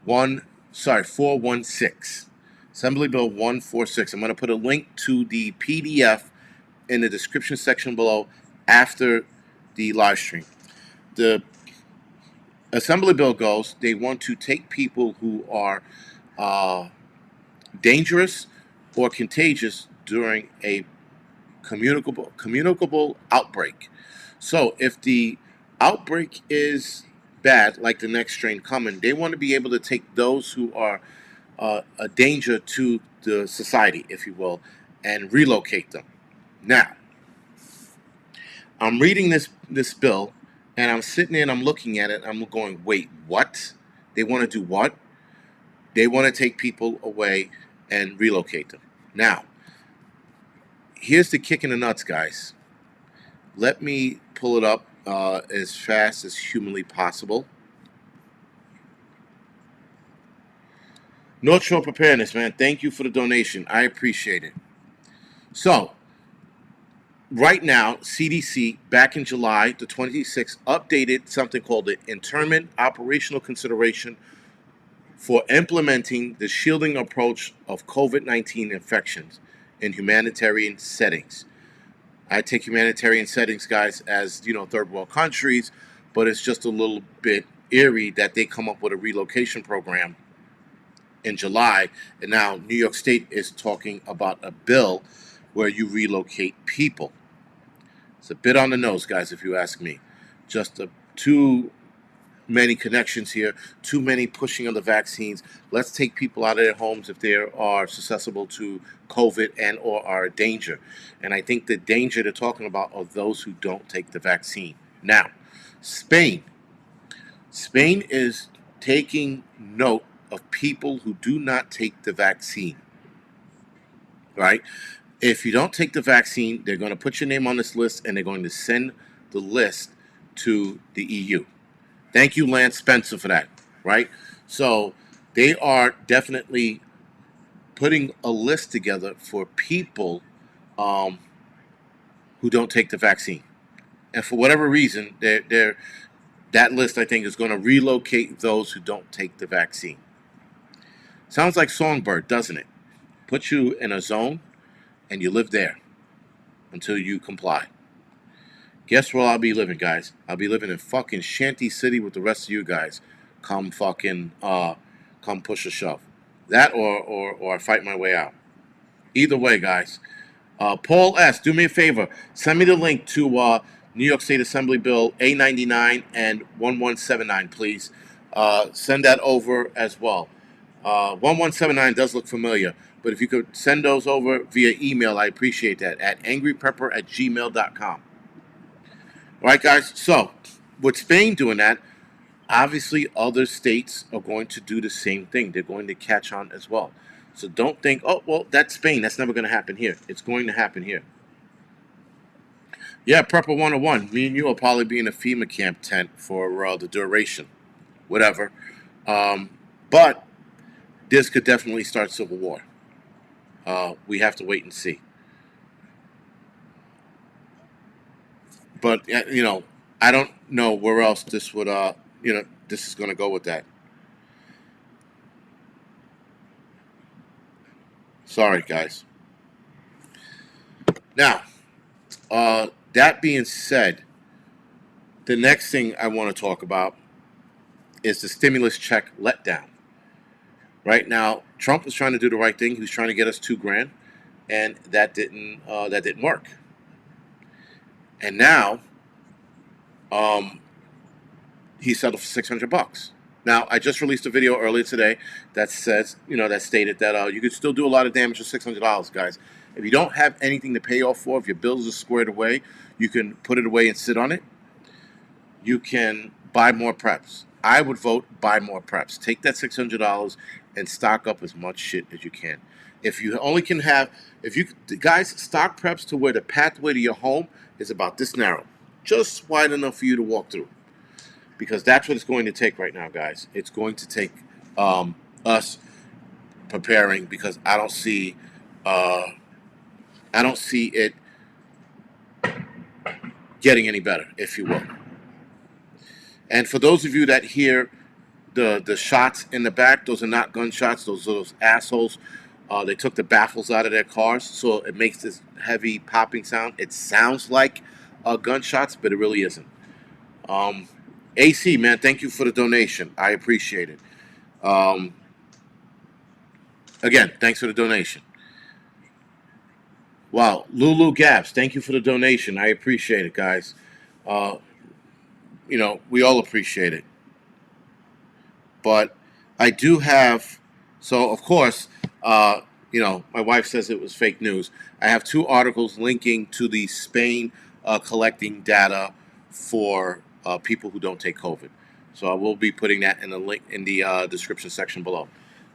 416. Assembly Bill 146. I'm going to put a link to the PDF in the description section below after the live stream. The Assembly Bill goes, they want to take people who are dangerous or contagious during a communicable outbreak. So if the outbreak is bad, like the next strain coming, they want to be able to take those who are a danger to the society, if you will, and relocate them. Now, I'm reading this bill, and I'm sitting there and I'm looking at it. I'm going, wait, what? They want to do what? They want to take people away and relocate them. Now, here's the kick in the nuts, guys. Let me pull it up as fast as humanly possible. North Shore Preparedness, man. Thank you for the donation. I appreciate it. So, right now, CDC, back in July the 26th, updated something called the Interment Operational Consideration for implementing the shielding approach of COVID-19 infections in humanitarian settings. I take humanitarian settings, guys, as, third world countries, but it's just a little bit eerie that they come up with a relocation program in July, and now New York State is talking about a bill where you relocate people. It's a bit on the nose, guys, if you ask me. Just too many connections here, too many pushing of the vaccines. Let's take people out of their homes if they are susceptible to COVID and or are a danger. And I think the danger they're talking about are those who don't take the vaccine. Now, Spain is taking note of people who do not take the vaccine, right? If you don't take the vaccine, they're going to put your name on this list and they're going to send the list to the EU. Thank you, Lance Spencer, for that, right? So they are definitely putting a list together for people who don't take the vaccine. And for whatever reason, that list, I think, is going to relocate those who don't take the vaccine. Sounds like Songbird, doesn't it? Put you in a zone and you live there until you comply. Guess where I'll be living, guys? I'll be living in fucking Shanty City with the rest of you guys. Come push a shove. That or I fight my way out. Either way, guys. Paul S., do me a favor. Send me the link to New York State Assembly Bill A99 and 1179, please. Send that over as well. 1179 does look familiar, but if you could send those over via email, I appreciate that, at angryprepper@gmail.com. All right, guys. So, with Spain doing that, obviously other states are going to do the same thing. They're going to catch on as well. So don't think, oh, well, that's Spain. That's never going to happen here. It's going to happen here. Yeah, Prepper 101. Me and you will probably be in a FEMA camp tent for the duration. Whatever. But this could definitely start civil war. We have to wait and see. But, I don't know where else this would, this is going to go with that. Sorry, guys. Now, that being said, the next thing I want to talk about is the stimulus check letdown. Right now, Trump was trying to do the right thing. He was trying to get us $2,000, and that didn't work. And now, he settled for $600. Now, I just released a video earlier today that says, that stated that you could still do a lot of damage for $600, guys. If you don't have anything to pay off for, if your bills are squared away, you can put it away and sit on it. You can buy more preps. I would vote buy more preps. Take that $600 and stock up as much shit as you can. If you only can have, if you guys stock preps to where the pathway to your home is about this narrow, just wide enough for you to walk through, because that's what it's going to take right now, guys. It's going to take us preparing, because uh, I don't see it getting any better, if you will. And for those of you that hear the shots in the back, those are not gunshots. Those assholes. They took the baffles out of their cars, so it makes this heavy popping sound. It sounds like gunshots, but it really isn't. Um, AC, man, thank you for the donation. I appreciate it. Um, Again, thanks for the donation. Wow, Lulu Gaps, thank you for the donation. I appreciate it, guys. Uh, we all appreciate it. But I do have, so of course, my wife says it was fake news. I have two articles linking to the Spain collecting data for people who don't take COVID. So I will be putting that in the link in the description section below.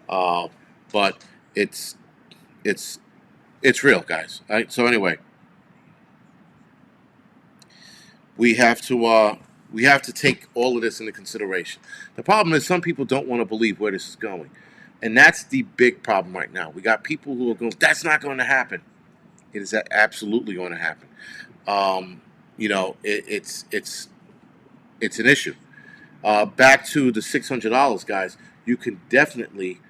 Uh, but it's it's it's real, guys. All right? So anyway, we have to take all of this into consideration. The problem is some people don't want to believe where this is going, and that's the big problem right now. We got people who are going, "That's not going to happen." It is absolutely going to happen. It's an issue. Back to the $600, guys. You can definitely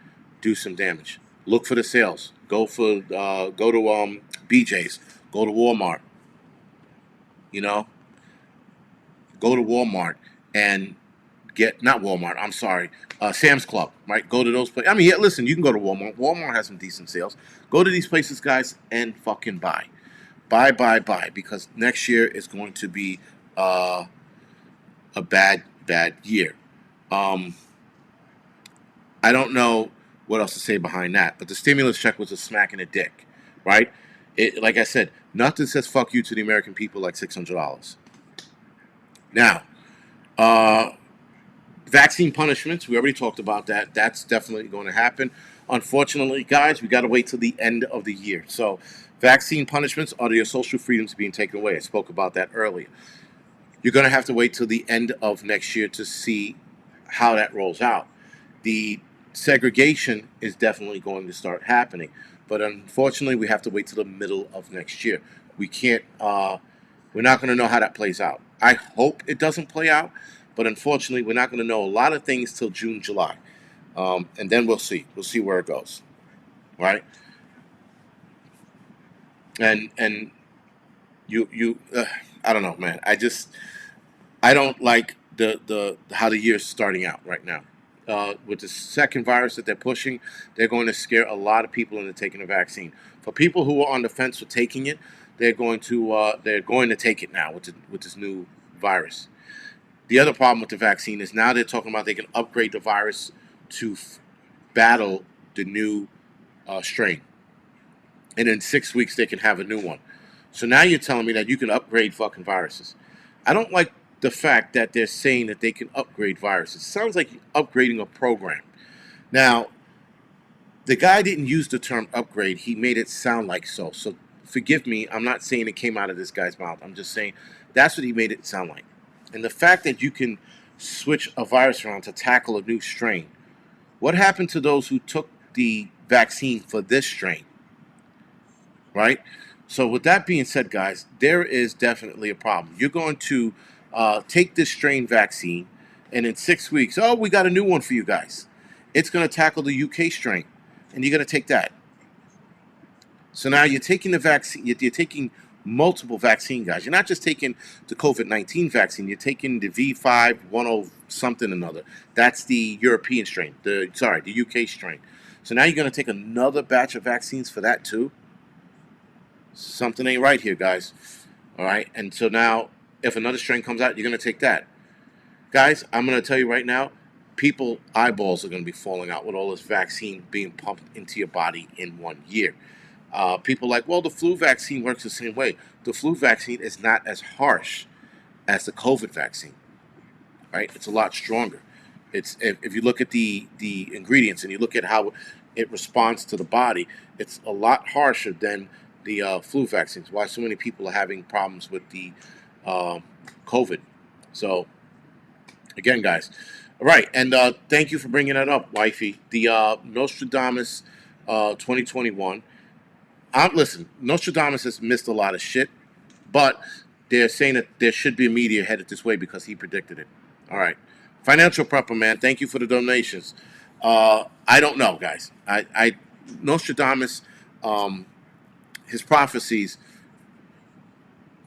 do some damage. Look for the sales. Go to BJ's. Go to Walmart. You know, go to Walmart and get, not Walmart. I'm sorry, Sam's Club. Right? Go to those places. I mean, yeah. Listen, you can go to Walmart. Walmart has some decent sales. Go to these places, guys, and fucking buy, because next year is going to be uh, a bad year. Um, I don't know what else to say behind that, but the stimulus check was a smack in the dick, right? Like I said, nothing says fuck you to the American people like $600. Now, uh, vaccine punishments, we already talked about that. That's definitely going to happen. Unfortunately, guys, we got to wait till the end of the year. So, vaccine punishments are your social freedoms being taken away. I spoke about that earlier. You're going to have to wait till the end of next year to see how that rolls out. The segregation is definitely going to start happening, but unfortunately, we have to wait till the middle of next year. We can't. We're not going to know how that plays out. I hope it doesn't play out, but unfortunately, we're not going to know a lot of things till June, July, and then we'll see. We'll see where it goes, right? And I don't know, man. I don't like the how the year's starting out right now. With the second virus that they're pushing, they're going to scare a lot of people into taking the vaccine. For people who are on the fence for taking it, they're going to take it now with this new virus. The other problem with the vaccine is now they're talking about they can upgrade the virus to battle the new strain, and in 6 weeks they can have a new one. So now you're telling me that you can upgrade fucking viruses. I don't like the fact that they're saying that they can upgrade viruses. It sounds like upgrading a program. Now, the guy didn't use the term upgrade. He made it sound like so. So forgive me. I'm not saying it came out of this guy's mouth. I'm just saying that's what he made it sound like. And the fact that you can switch a virus around to tackle a new strain. What happened to those who took the vaccine for this strain? Right? So, with that being said, guys, there is definitely a problem. You're going to take this strain vaccine, and in 6 weeks, oh, we got a new one for you guys. It's going to tackle the UK strain, and you're going to take that. So now you're taking the vaccine, you're taking multiple vaccine, guys. You're not just taking the COVID-19 vaccine, you're taking the V510 something another. That's the European strain, the UK strain. So now you're going to take another batch of vaccines for that too? Something ain't right here, guys. All right. And so now, if another strain comes out, you're going to take that. Guys, I'm going to tell you right now, people eyeballs are going to be falling out with all this vaccine being pumped into your body in 1 year. People are like, well, the flu vaccine works the same way. The flu vaccine is not as harsh as the COVID vaccine, right? It's a lot stronger. If you look at the ingredients and you look at how it responds to the body. It's a lot harsher than the flu vaccines. Why so many people are having problems with the uh, COVID. So again, guys. All right, and thank you for bringing that up, wifey. The Nostradamus 2021. Listen, Nostradamus has missed a lot of shit, but they're saying that there should be a meteor headed this way because he predicted it. All right. Financial prepper, man. Thank you for the donations. I don't know, guys. Nostradamus, um, his prophecies,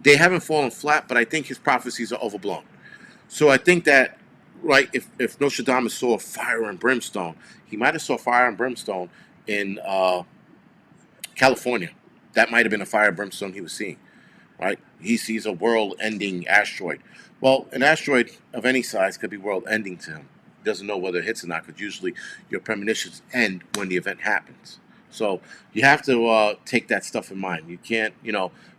they haven't fallen flat, but I think his prophecies are overblown. So I think that, right, if Nostradamus saw fire and brimstone, he might have saw fire and brimstone in California. That might have been a fire and brimstone he was seeing, right? He sees a world-ending asteroid. Well, an asteroid of any size could be world-ending to him. He doesn't know whether it hits or not, because usually your premonitions end when the event happens. So you have to take that stuff in mind. You can't,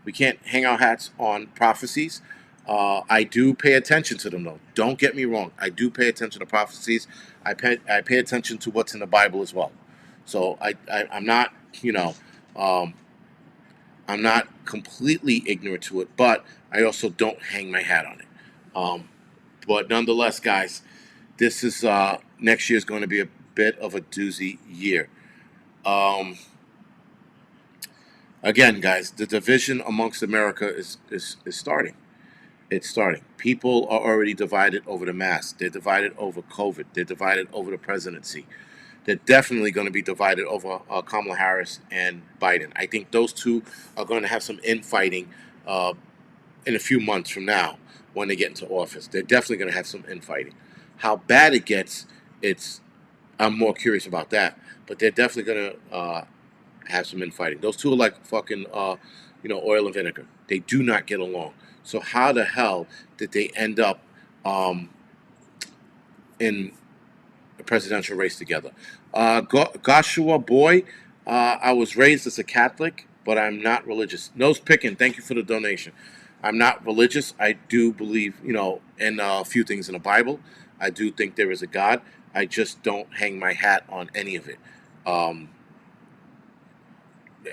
we can't hang our hats on prophecies. I do pay attention to them, though. Don't get me wrong. I do pay attention to prophecies. I pay attention to what's in the Bible as well. So I'm not, um, I'm not completely ignorant to it, but I also don't hang my hat on it. Um, but nonetheless, guys, this is next year is going to be a bit of a doozy year. Um, Again, guys, the division amongst America is starting. It's starting. People are already divided over the mask. They're divided over COVID. They're divided over the presidency. They're definitely going to be divided over Kamala Harris and Biden. I think those two are going to have some infighting uh, in a few months from now when they get into office. They're definitely going to have some infighting. How bad it gets, it's I'm more curious about that. But they're definitely going to have some infighting. Those two are like fucking, oil and vinegar. They do not get along. So how the hell did they end up um, in a presidential race together? Joshua Boy, I was raised as a Catholic, but I'm not religious. Nose picking, thank you for the donation. I'm not religious. I do believe, in a few things in the Bible. I do think there is a God. I just don't hang my hat on any of it. Um,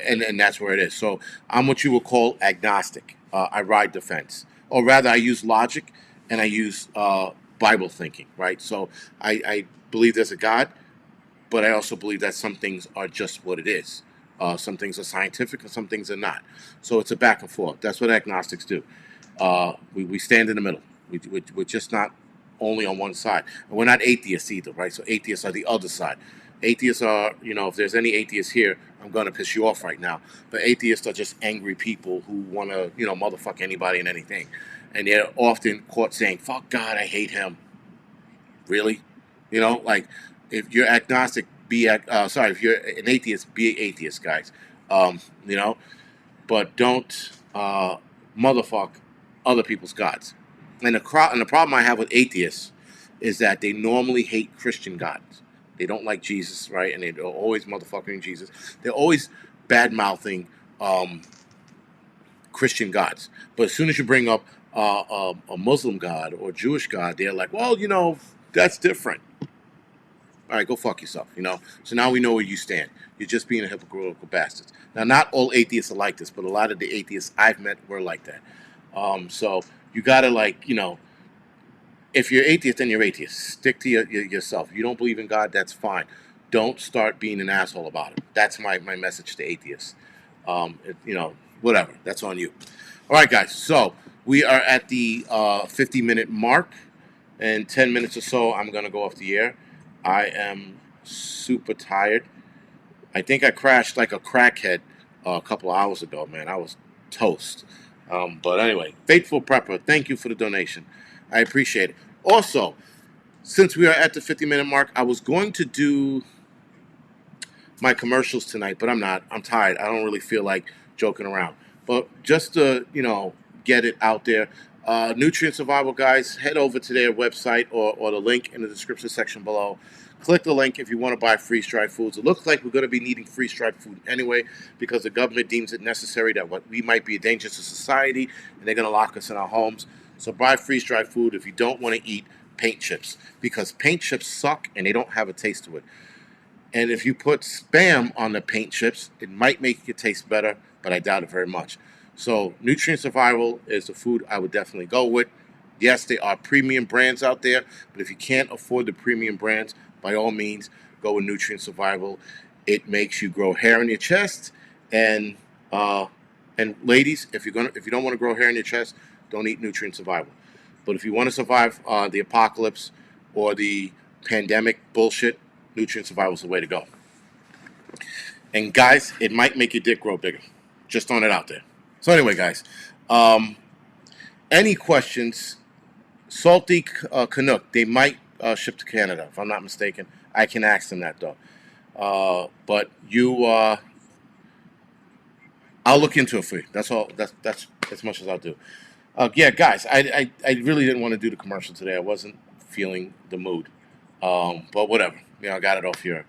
and that's where it is. So I'm what you would call agnostic. I ride the fence, or rather, I use logic and I use Bible thinking. Right. So I believe there's a God, but I also believe that some things are just what it is. Some things are scientific, and some things are not. So it's a back and forth. That's what agnostics do. We stand in the middle. We're just not only on one side. And we're not atheists either, right? So atheists are the other side. Atheists are, if there's any atheists here, I'm going to piss you off right now. But atheists are just angry people who want to, motherfuck anybody and anything. And they're often caught saying, fuck God, I hate him. Really? Like, if you're agnostic, if you're an atheist, be an atheist, guys. Um, you know, but don't motherfuck other people's gods. And the problem I have with atheists is that they normally hate Christian gods. They don't like Jesus, right? And they're always motherfucking Jesus. They're always bad mouthing Christian gods. But as soon as you bring up a Muslim god or a Jewish god, they're like, well, that's different. All right, go fuck yourself, So now we know where you stand. You're just being a hypocritical bastard. Now, not all atheists are like this, but a lot of the atheists I've met were like that. So you gotta if you're atheist, then you're atheist. Stick to yourself. If you don't believe in God, that's fine. Don't start being an asshole about it. That's my message to atheists. Whatever. That's on you. All right, guys. So we are at the 50-minute mark. In 10 minutes or so, I'm going to go off the air. I am super tired. I think I crashed like a crackhead a couple of hours ago, man. I was toast. But anyway, Faithful Prepper, thank you for the donation. I appreciate it. Also, since we are at the 50-minute mark, I was going to do my commercials tonight, but I'm not. I'm tired. I don't really feel like joking around. But just to, get it out there, Nutrient Survival guys, head over to their website or the link in the description section below. Click the link if you want to buy freeze-dried foods. It looks like we're going to be needing freeze-dried food anyway because the government deems it necessary that we might be a danger to society and they're going to lock us in our homes. So buy freeze-dried food if you don't want to eat paint chips because paint chips suck and they don't have a taste to it. And if you put Spam on the paint chips, it might make it taste better, but I doubt it very much. So Nutrient Survival is the food I would definitely go with. Yes, there are premium brands out there, but if you can't afford the premium brands, by all means, go with Nutrient Survival. It makes you grow hair in your chest, and uh, ladies, if you don't want to grow hair in your chest, don't eat Nutrient Survival. But if you want to survive the apocalypse or the pandemic bullshit, Nutrient Survival is the way to go. And guys, it might make your dick grow bigger. Just throwing it out there. So anyway, guys, um, any questions? Salty Canuck, they might ship to Canada, if I'm not mistaken. I can ask them that though. But I'll look into it for you. That's all. That's as much as I'll do. Yeah, guys, I really didn't want to do the commercial today. I wasn't feeling the mood. But whatever. I got it off here.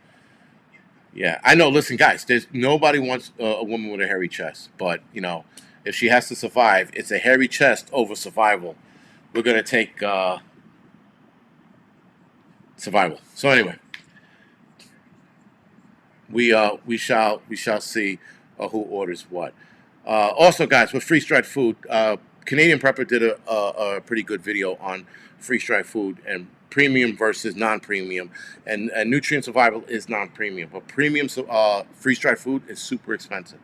Yeah, I know. Listen, guys, there's nobody wants a woman with a hairy chest, but if she has to survive, it's a hairy chest over survival. We're gonna take survival. So anyway, we shall see who orders what. Also, guys, with freeze dried food, Canadian Prepper did a pretty good video on freeze dried food and premium versus non-premium, and Nutrient Survival is non-premium, but premium freeze dried food is super expensive.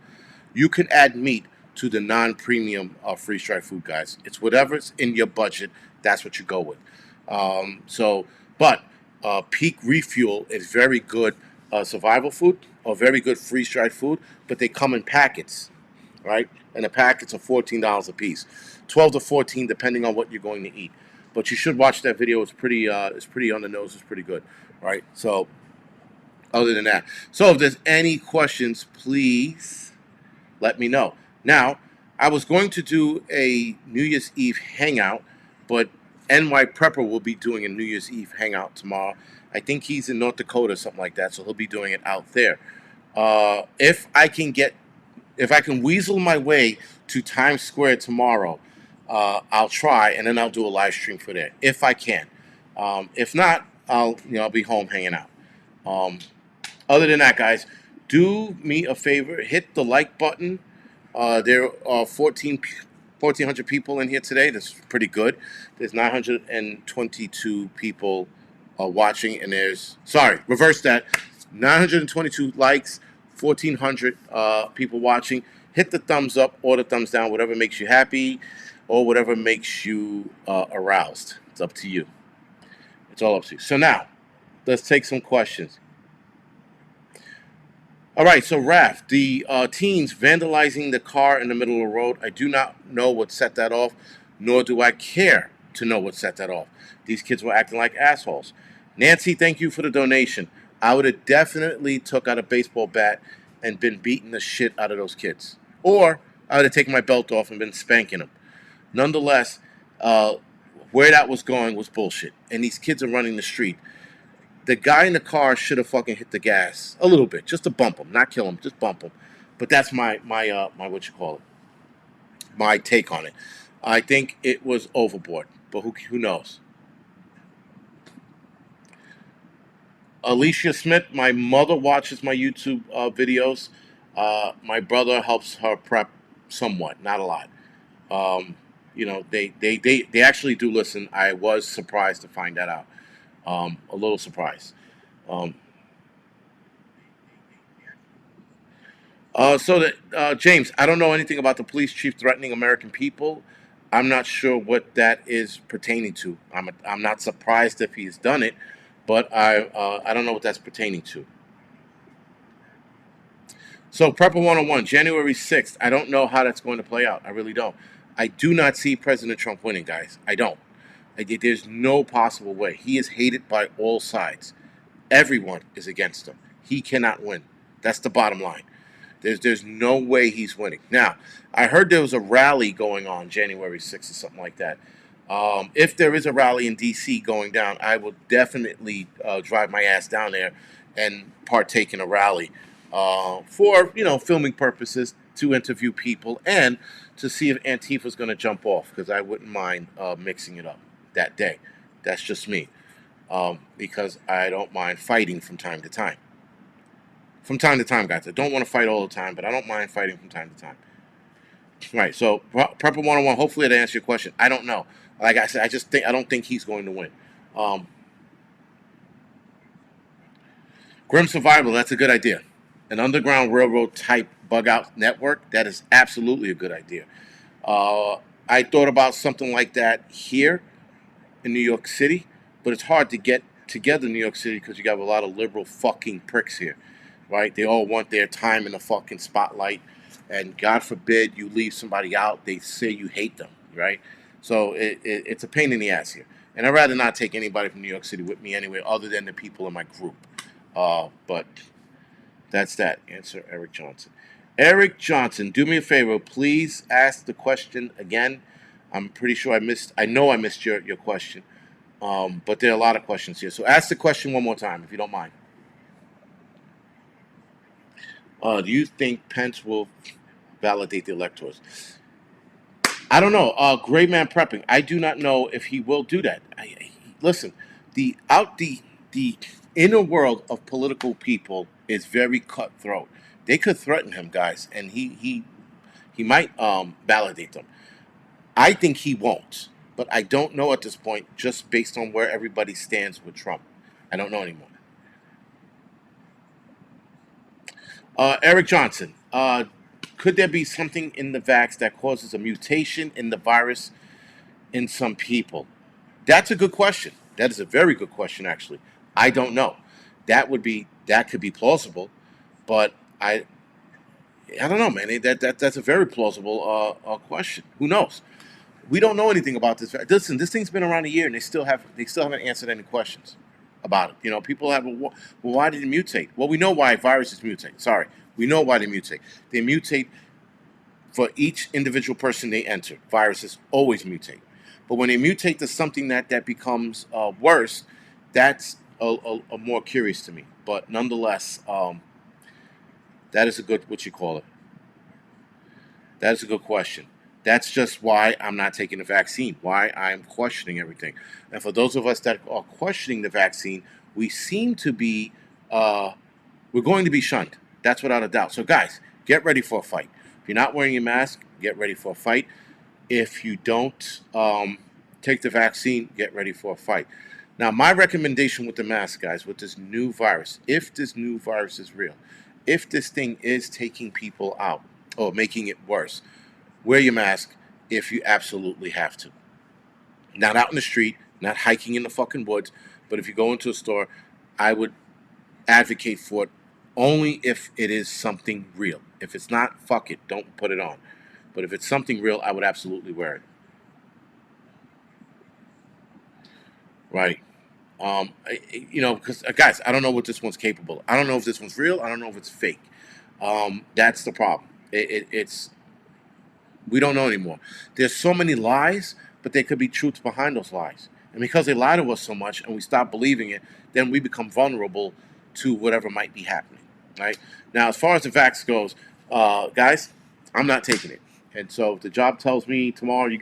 You can add meat to the non-premium freeze dried food, guys. It's whatever's in your budget. That's what you go with. But Peak Refuel is very good survival food or very good freeze dried food, but they come in packets, right? And the packets are $14 a piece, 12 to 14 depending on what you're going to eat. But you should watch that video. It's pretty on the nose. It's pretty good, right? So other than that, so if there's any questions, please let me know. Now, I was going to do a New Year's Eve hangout, but NY Prepper will be doing a New Year's Eve hangout tomorrow. I think he's in North Dakota or something like that, so he'll be doing it out there. If I can weasel my way to Times Square tomorrow, I'll try, and then I'll do a live stream for there if I can. If not, I'll be home hanging out. Other than that, guys, do me a favor, hit the like button. There are 1,400 people in here today. That's pretty good. There's 922 people watching, and reverse that. 922 likes, 1,400 people watching. Hit the thumbs up or the thumbs down, whatever makes you happy or whatever makes you aroused. It's up to you. It's all up to you. So now, let's take some questions. All right, so Raph, the teens vandalizing the car in the middle of the road, I do not know what set that off, nor do I care to know what set that off. These kids were acting like assholes. Nancy, thank you for the donation. I would have definitely took out a baseball bat and been beating the shit out of those kids. Or I would have taken my belt off and been spanking them. Nonetheless, where that was going was bullshit. And these kids are running the street. The guy in the car should have fucking hit the gas a little bit, just to bump him, not kill him, just bump him. But that's my what you call it, my take on it. I think it was overboard, but who knows? Alicia Smith, my mother watches my YouTube videos. My brother helps her prep somewhat, not a lot. They actually do listen. I was surprised to find that out. A little surprised. James, I don't know anything about the police chief threatening American people. I'm not sure what that is pertaining to. I'm not surprised if he's done it, but I don't know what that's pertaining to. So Prepper 101, January 6th. I don't know how that's going to play out. I really don't. I do not see President Trump winning, guys. I don't. There's no possible way. He is hated by all sides. Everyone is against him. He cannot win. That's the bottom line. There's no way he's winning. Now, I heard there was a rally going on January 6th or something like that. If there is a rally in D.C. going down, I will definitely drive my ass down there and partake in a rally for filming purposes, to interview people and to see if Antifa's going to jump off, because I wouldn't mind mixing it up that day. That's just me, because I don't mind fighting from time to time. From time to time, guys. I don't want to fight all the time, but I don't mind fighting from time to time. Right. So Prepper 101. Hopefully, that answers your question. I don't know. Like I said, I don't think he's going to win. Um, Grim Survival. That's a good idea. An underground railroad type bug out network. That is absolutely a good idea. Uh, I thought about something like that here in New York City, but it's hard to get together in New York City because you got a lot of liberal fucking pricks here, right? They all want their time in the fucking spotlight, and God forbid you leave somebody out, they say you hate them, right? So it's a pain in the ass here, and I'd rather not take anybody from New York City with me anyway, other than the people in my group. But that's that. Answer Eric Johnson. Eric Johnson, do me a favor, please ask the question again. I'm pretty sure I know I missed your question. But there are a lot of questions here. So ask the question one more time, if you don't mind. Do you think Pence will validate the electors? I don't know. Gray man prepping. I do not know if he will do that. Listen, the inner world of political people is very cutthroat. They could threaten him, guys, and he might validate them. I think he won't, but I don't know at this point, just based on where everybody stands with Trump. I don't know anymore. Eric Johnson, could there be something in the vax that causes a mutation in the virus in some people? That's a good question. That is a very good question, actually. I don't know. That could be plausible, but I don't know, man. That's a very plausible question. Who knows? We don't know anything about this. Listen, this thing's been around a year, and they still haven't answered any questions about it. You know, people have, well, why did it mutate? Well, we know why viruses mutate. Sorry, we know why they mutate. They mutate for each individual person they enter. Viruses always mutate, but when they mutate to something that becomes worse, that's a more curious to me. But nonetheless, that is a good what you call it. That is a good question. That's just why I'm not taking the vaccine, why I'm questioning everything. And for those of us that are questioning the vaccine, we seem to be, we're going to be shunned. That's without a doubt. So, guys, get ready for a fight. If you're not wearing your mask, get ready for a fight. If you don't take the vaccine, get ready for a fight. Now, my recommendation with the mask, guys, with this new virus, if this new virus is real, if this thing is taking people out or making it worse, wear your mask if you absolutely have to. Not out in the street, not hiking in the fucking woods, but if you go into a store, I would advocate for it only if it is something real. If it's not, fuck it, don't put it on. But if it's something real, I would absolutely wear it. Right. Because guys, I don't know what this one's capable of. I don't know if this one's real. I don't know if it's fake. That's the problem. It's we don't know anymore. There's so many lies, but there could be truths behind those lies. And because they lie to us so much and we stop believing it, then we become vulnerable to whatever might be happening. Right? Now, as far as the vax goes, guys, I'm not taking it. And so if the job tells me tomorrow you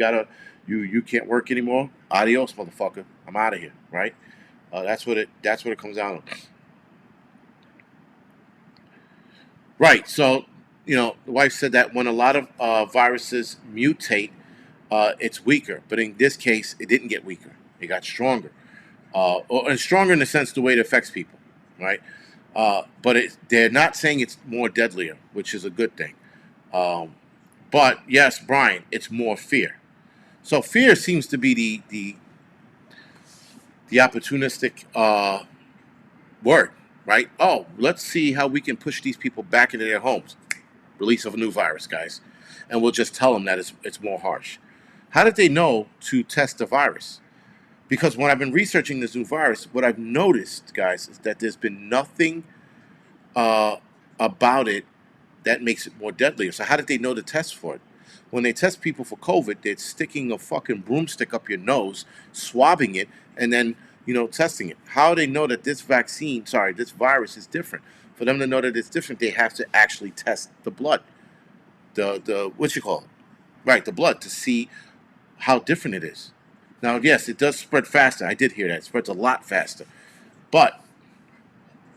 can't work anymore, adios, motherfucker. I'm out of here. Right? That's what it comes down to. Right. So, the wife said that when a lot of viruses mutate, it's weaker. But in this case, it didn't get weaker. It got stronger. And stronger in the sense the way it affects people. Right. But they're not saying it's more deadlier, which is a good thing. But yes, Brian, it's more fear. So fear seems to be the opportunistic word, right? Oh, let's see how we can push these people back into their homes. Release of a new virus, guys. And we'll just tell them that it's more harsh. How did they know to test the virus? Because when I've been researching this new virus, what I've noticed, guys, is that there's been nothing about it that makes it more deadly. So how did they know to test for it? When they test people for COVID, they're sticking a fucking broomstick up your nose, swabbing it, and then testing it. How do they know that this virus is different? For them to know that it's different, they have to actually test the blood, the what you call it, right? The blood to see how different it is. Now, yes, it does spread faster. I did hear that it spreads a lot faster. But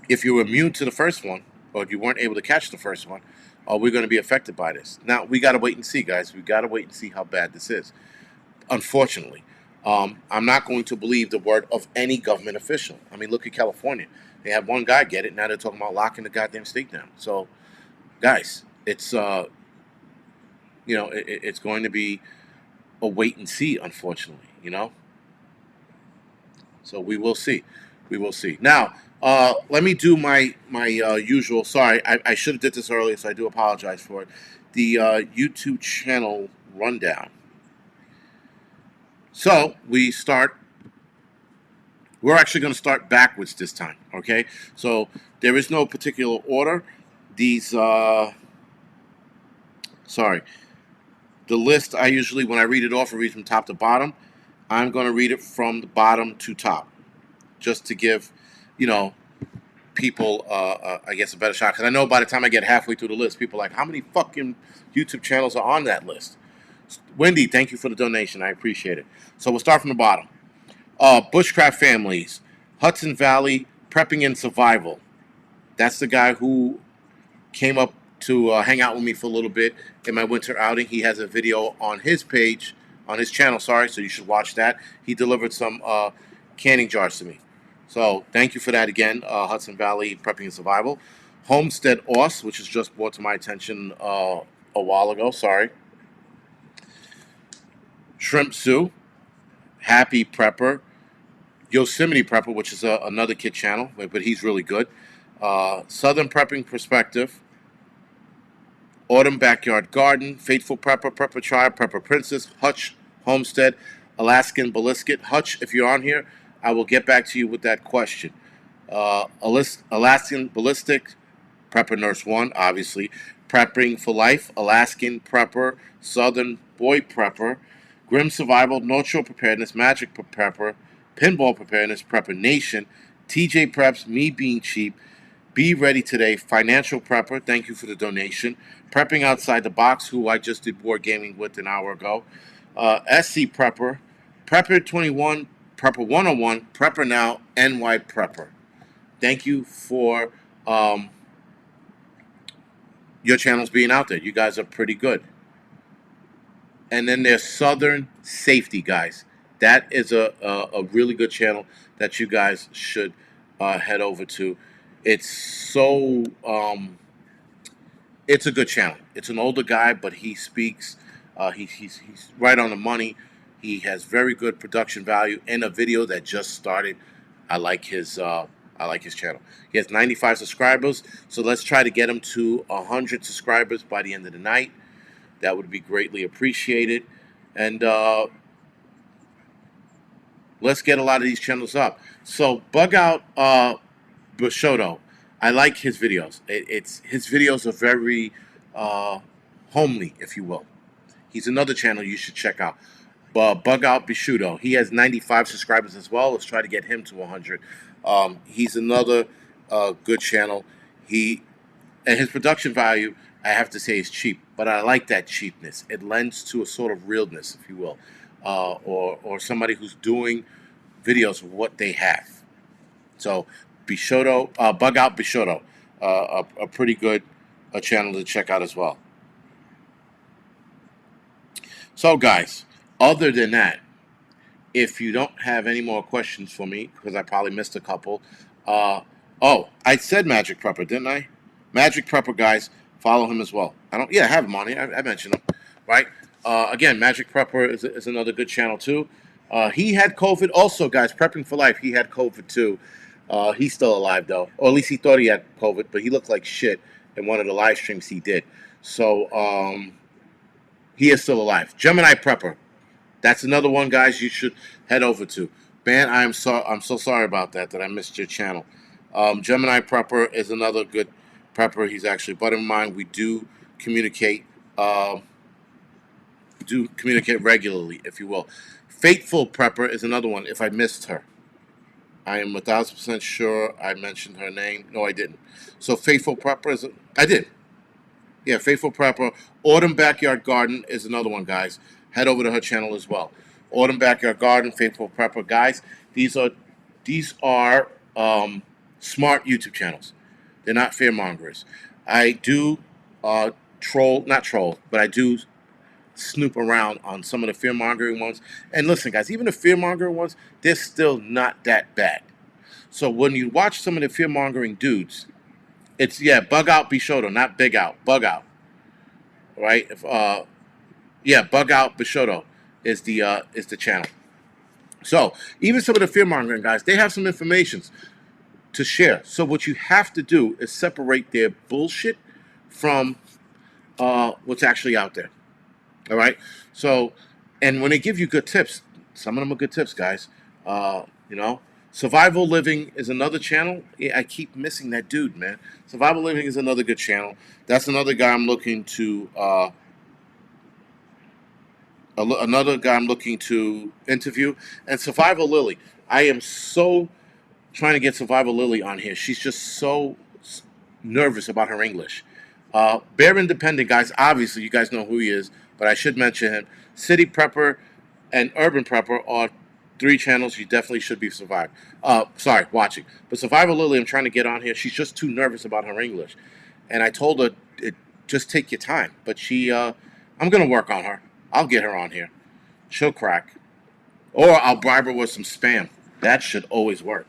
if you're immune to the first one, or you weren't able to catch the first one, we're going to be affected by this. Now, we got to wait and see, guys. We got to wait and see how bad this is. Unfortunately, I'm not going to believe the word of any government official. I mean, look at California. They had one guy get it. Now they're talking about locking the goddamn state down. So, guys, it's it's going to be a wait and see. Unfortunately, so we will see. We will see. Now, let me do my usual. Sorry, I should have did this earlier, so I do apologize for it. The YouTube channel rundown. So we're actually going to start backwards this time, okay? So there is no particular order. These, sorry, the list I usually, when I read it off, I read from top to bottom. I'm going to read it from the bottom to top, just to give, people, I guess, a better shot. Because I know by the time I get halfway through the list, people are like, how many fucking YouTube channels are on that list? Wendy, thank you for the donation. I appreciate it. So we'll start from the bottom. Bushcraft Families, Hudson Valley Prepping and Survival. That's the guy who came up to hang out with me for a little bit in my winter outing. He has a video on his page, on his channel, sorry, so you should watch that. He delivered some canning jars to me. So thank you for that again, Hudson Valley Prepping and Survival. Homestead Oss, which was just brought to my attention a while ago, sorry. Shrimp Sue, Happy Prepper, Yosemite Prepper, which is another kid channel, but he's really good. Southern Prepping Perspective, Autumn Backyard Garden, Faithful Prepper, Prepper Tribe, Prepper Princess, Hutch Homestead, Alaskan Ballistic. Hutch, if you're on here, I will get back to you with that question. Alaskan Ballistic, Prepper Nurse 1, obviously. Prepping for Life, Alaskan Prepper, Southern Boy Prepper, Grim Survival, North Shore Preparedness, Magic Prepper, Pinball Preparedness, Prepper Nation, TJ Preps, Me Being Cheap, Be Ready Today, Financial Prepper, thank you for the donation, Prepping Outside the Box, who I just did board gaming with an hour ago, SC Prepper, Prepper 21, Prepper 101, Prepper Now, NY Prepper. Thank you for your channels being out there. You guys are pretty good. And then there's Southern Safety, guys. That is a really good channel that you guys should head over to. It's so it's a good channel. It's an older guy, but he speaks. He's right on the money. He has very good production value in a video that just started. I like his channel. He has 95 subscribers, so let's try to get him to 100 subscribers by the end of the night. That would be greatly appreciated. And let's get a lot of these channels up. So Bug Out Bishoto, I like his videos. His videos are very homely, if you will. He's another channel you should check out. Bug Out Bishoto. He has 95 subscribers as well. Let's try to get him to 100. He's another good channel. And his production value, I have to say, is cheap. But I like that cheapness. It lends to a sort of realness, if you will, or somebody who's doing videos of what they have. So Bishoto, Bug Out Bishoto, a pretty good channel to check out as well. So guys, other than that, if you don't have any more questions for me, because I probably missed a couple. Oh, I said Magic Prepper, didn't I? Magic Prepper, guys, follow him as well. I have him on here. I mentioned him, right? Again, Magic Prepper is another good channel too. He had COVID also, guys. Prepping for Life, he had COVID too. He's still alive though, or at least he thought he had COVID, but he looked like shit in one of the live streams he did. So he is still alive. Gemini Prepper, that's another one, guys. You should head over to. Man, I'm so sorry about that I missed your channel. Gemini Prepper is another good prepper. He's actually, but in mind, we do communicate. Regularly, if you will. Faithful Prepper is another one. If I missed her, I am 1,000% sure I mentioned her name. No, I didn't. So Faithful Prepper I did. Yeah, Faithful Prepper. Autumn Backyard Garden is another one, guys. Head over to her channel as well. Autumn Backyard Garden, Faithful Prepper, guys. These are smart YouTube channels. They're not fearmongers. I do not troll, but I do snoop around on some of the fear-mongering ones. And listen, guys, even the fear-mongering ones, they're still not that bad. So when you watch some of the fear-mongering dudes, it's, yeah, bug out Bishoto, not big out, bug out, right? Yeah, bug out Bishoto is the channel. So even some of the fear-mongering guys, they have some information to share. So what you have to do is separate their bullshit from what's actually out there. All right. So, and when they give you good tips, some of them are good tips, guys. You know, Survival Living is another channel. Yeah, I keep missing that dude, man. Survival Living is another good channel. That's another guy I'm looking to. Another guy I'm looking to interview. And Survival Lily. I am so trying to get Survival Lily on here. She's just so nervous about her English. Bear Independent, guys, obviously you guys know who he is, but I should mention him. City Prepper and Urban Prepper are three channels you definitely should be watching. But Survival Lily, I'm trying to get on here. She's just too nervous about her English. And I told her, just take your time. But I'm going to work on her. I'll get her on here. She'll crack. Or I'll bribe her with some spam. That should always work.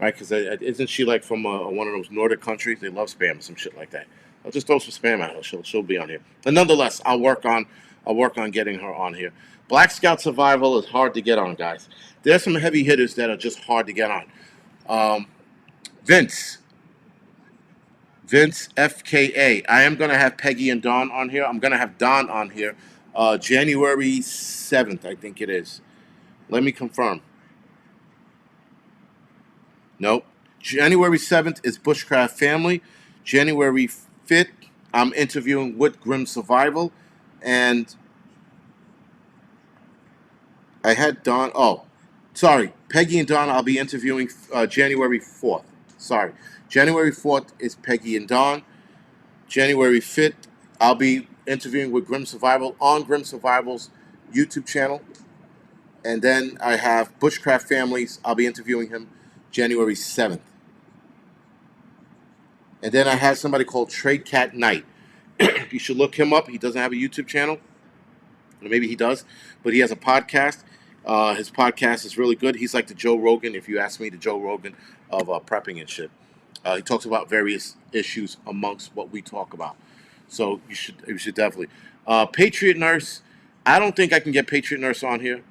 Right? Because isn't she like from one of those Nordic countries? They love spam, some shit like that. I'll just throw some spam at her. She'll be on here. But nonetheless, I'll work on getting her on here. Black Scout Survival is hard to get on, guys. There's some heavy hitters that are just hard to get on. Vince FKA. I am gonna have Peggy and Dawn on here. I'm gonna have Dawn on here. January 7th, I think it is. Let me confirm. Nope. January 7th is Bushcraft Family. January 5th, I'm interviewing with Grim Survival. And I had Dawn. Oh, sorry. Peggy and Dawn, I'll be interviewing January 4th. Sorry. January 4th is Peggy and Dawn. January 5th, I'll be interviewing with Grim Survival on Grim Survival's YouTube channel. And then I have Bushcraft Families. I'll be interviewing him January 7th. And then I have somebody called Trade Cat Knight. You should look him up. He doesn't have a YouTube channel. Or maybe he does. But he has a podcast. His podcast is really good. He's like the Joe Rogan, if you ask me, the Joe Rogan of prepping and shit. He talks about various issues amongst what we talk about. So you should definitely. Patriot Nurse. I don't think I can get Patriot Nurse on here.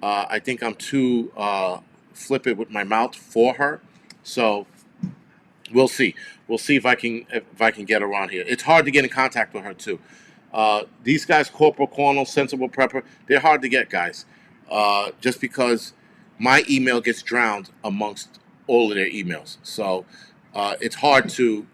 I think I'm too flippant with my mouth for her. So we'll see. We'll see if I can get her on here. It's hard to get in contact with her too. These guys, Corporal Cornell, Sensible Prepper, they're hard to get, guys. Just because my email gets drowned amongst all of their emails. So it's hard to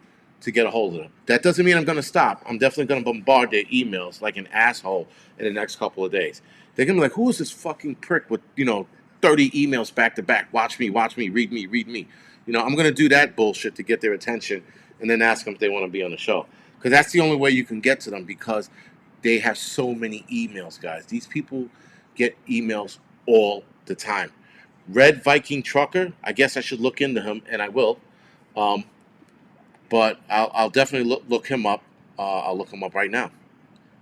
get a hold of them. That doesn't mean I'm going to stop. I'm definitely going to bombard their emails like an asshole in the next couple of days. They're going to be like, who is this fucking prick with, 30 emails back to back? Watch me, read me. I'm going to do that bullshit to get their attention and then ask them if they want to be on the show. Because that's the only way you can get to them, because they have so many emails, guys. These people get emails all the time. Red Viking Trucker, I guess I should look into him, and I will. But I'll definitely look him up. I'll look him up right now.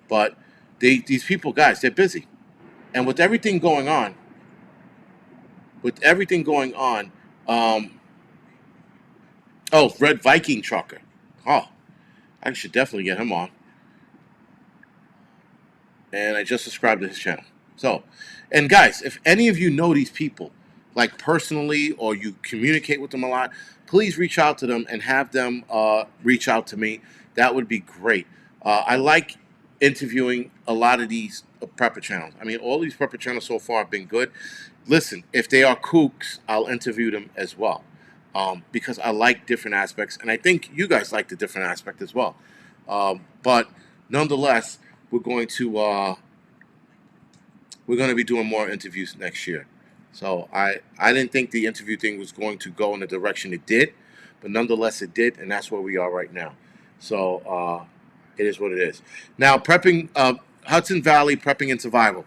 But these people, guys, they're busy. And with everything going on, Red Viking Trucker. Oh, I should definitely get him on. And I just subscribed to his channel. So, and guys, if any of you know these people, like personally, or you communicate with them a lot, please reach out to them and have them reach out to me. That would be great. I like interviewing a lot of these prepper channels. I mean, all these prepper channels so far have been good. Listen, if they are kooks, I'll interview them as well, because I like different aspects, and I think you guys like the different aspect as well. But nonetheless, we're going to be doing more interviews next year. So I didn't think the interview thing was going to go in the direction it did, but nonetheless it did, and that's where we are right now. So it is what it is. Now, prepping, Hudson Valley Prepping and Survival.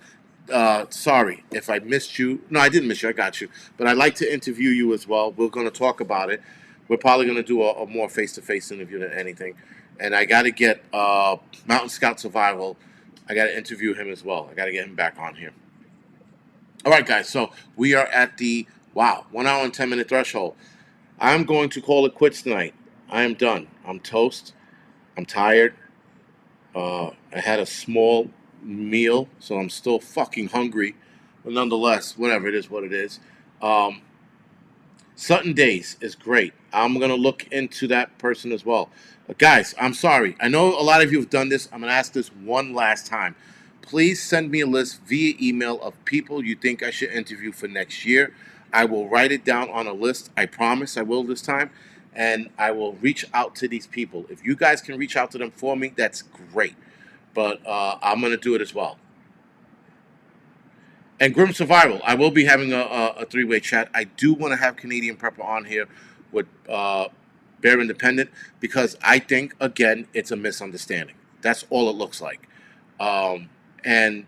Sorry if I missed you. No, I didn't miss you. I got you. But I'd like to interview you as well. We're going to talk about it. we're probably going to do a more face-to-face interview than anything. And I got to get Mountain Scout Survival. I got to interview him as well. I got to get him back on here. All right, guys. So we are at the 1 hour and 10 minute threshold. I'm going to call it quits tonight. I am done. I'm toast. I'm tired. I had a small meal, so I'm still fucking hungry. But nonetheless, whatever it is, what it is. Um, Sutton Days is great. I'm going to look into that person as well. Guys, I'm sorry. I know a lot of you have done this. I'm going to ask this one last time. Please send me a list via email of people you think I should interview for next year. I will write it down on a list. I promise I will this time. And I will reach out to these people. If you guys can reach out to them for me, that's great. But I'm going to do it as well. And Grim Survival, I will be having a three-way chat. I do want to have Canadian Prepper on here with Bear Independent because I think, again, it's a misunderstanding. That's all it looks like. And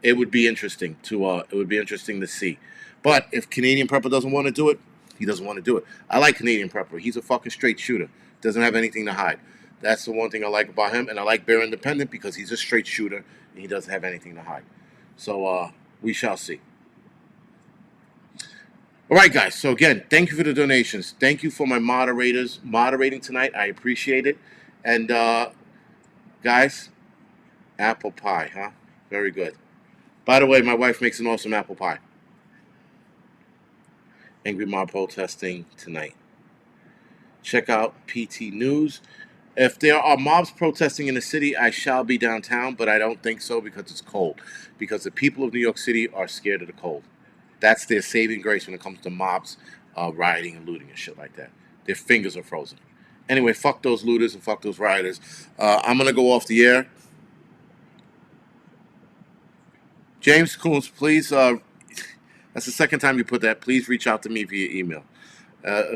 it would be interesting to see. But if Canadian Prepper doesn't want to do it, he doesn't want to do it. I like Canadian Prepper. He's a fucking straight shooter. Doesn't have anything to hide. That's the one thing I like about him. And I like Bear Independent because he's a straight shooter and he doesn't have anything to hide. So, we shall see. All right, guys. So again, thank you for the donations. Thank you for my moderators moderating tonight. I appreciate it. And guys, apple pie, huh? Very good. By the way, my wife makes an awesome apple pie. Angry mob protesting tonight. Check out PT News. If there are mobs protesting in the city, I shall be downtown, but I don't think so because it's cold. Because the people of New York City are scared of the cold. That's their saving grace when it comes to mobs rioting and looting and shit like that. Their fingers are frozen. Anyway, fuck those looters and fuck those rioters. I'm going to go off the air. James Coons, please, that's the second time you put that. Please reach out to me via email.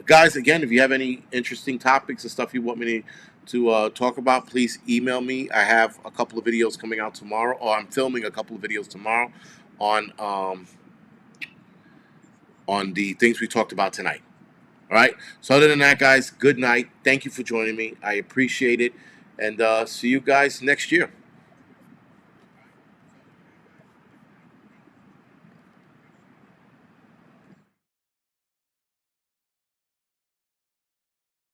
Guys, again, if you have any interesting topics or stuff you want me to talk about, please email me. I have a couple of videos coming out tomorrow, or I'm filming a couple of videos tomorrow on the things we talked about tonight. All right? So other than that, guys, good night. Thank you for joining me. I appreciate it. And see you guys next year.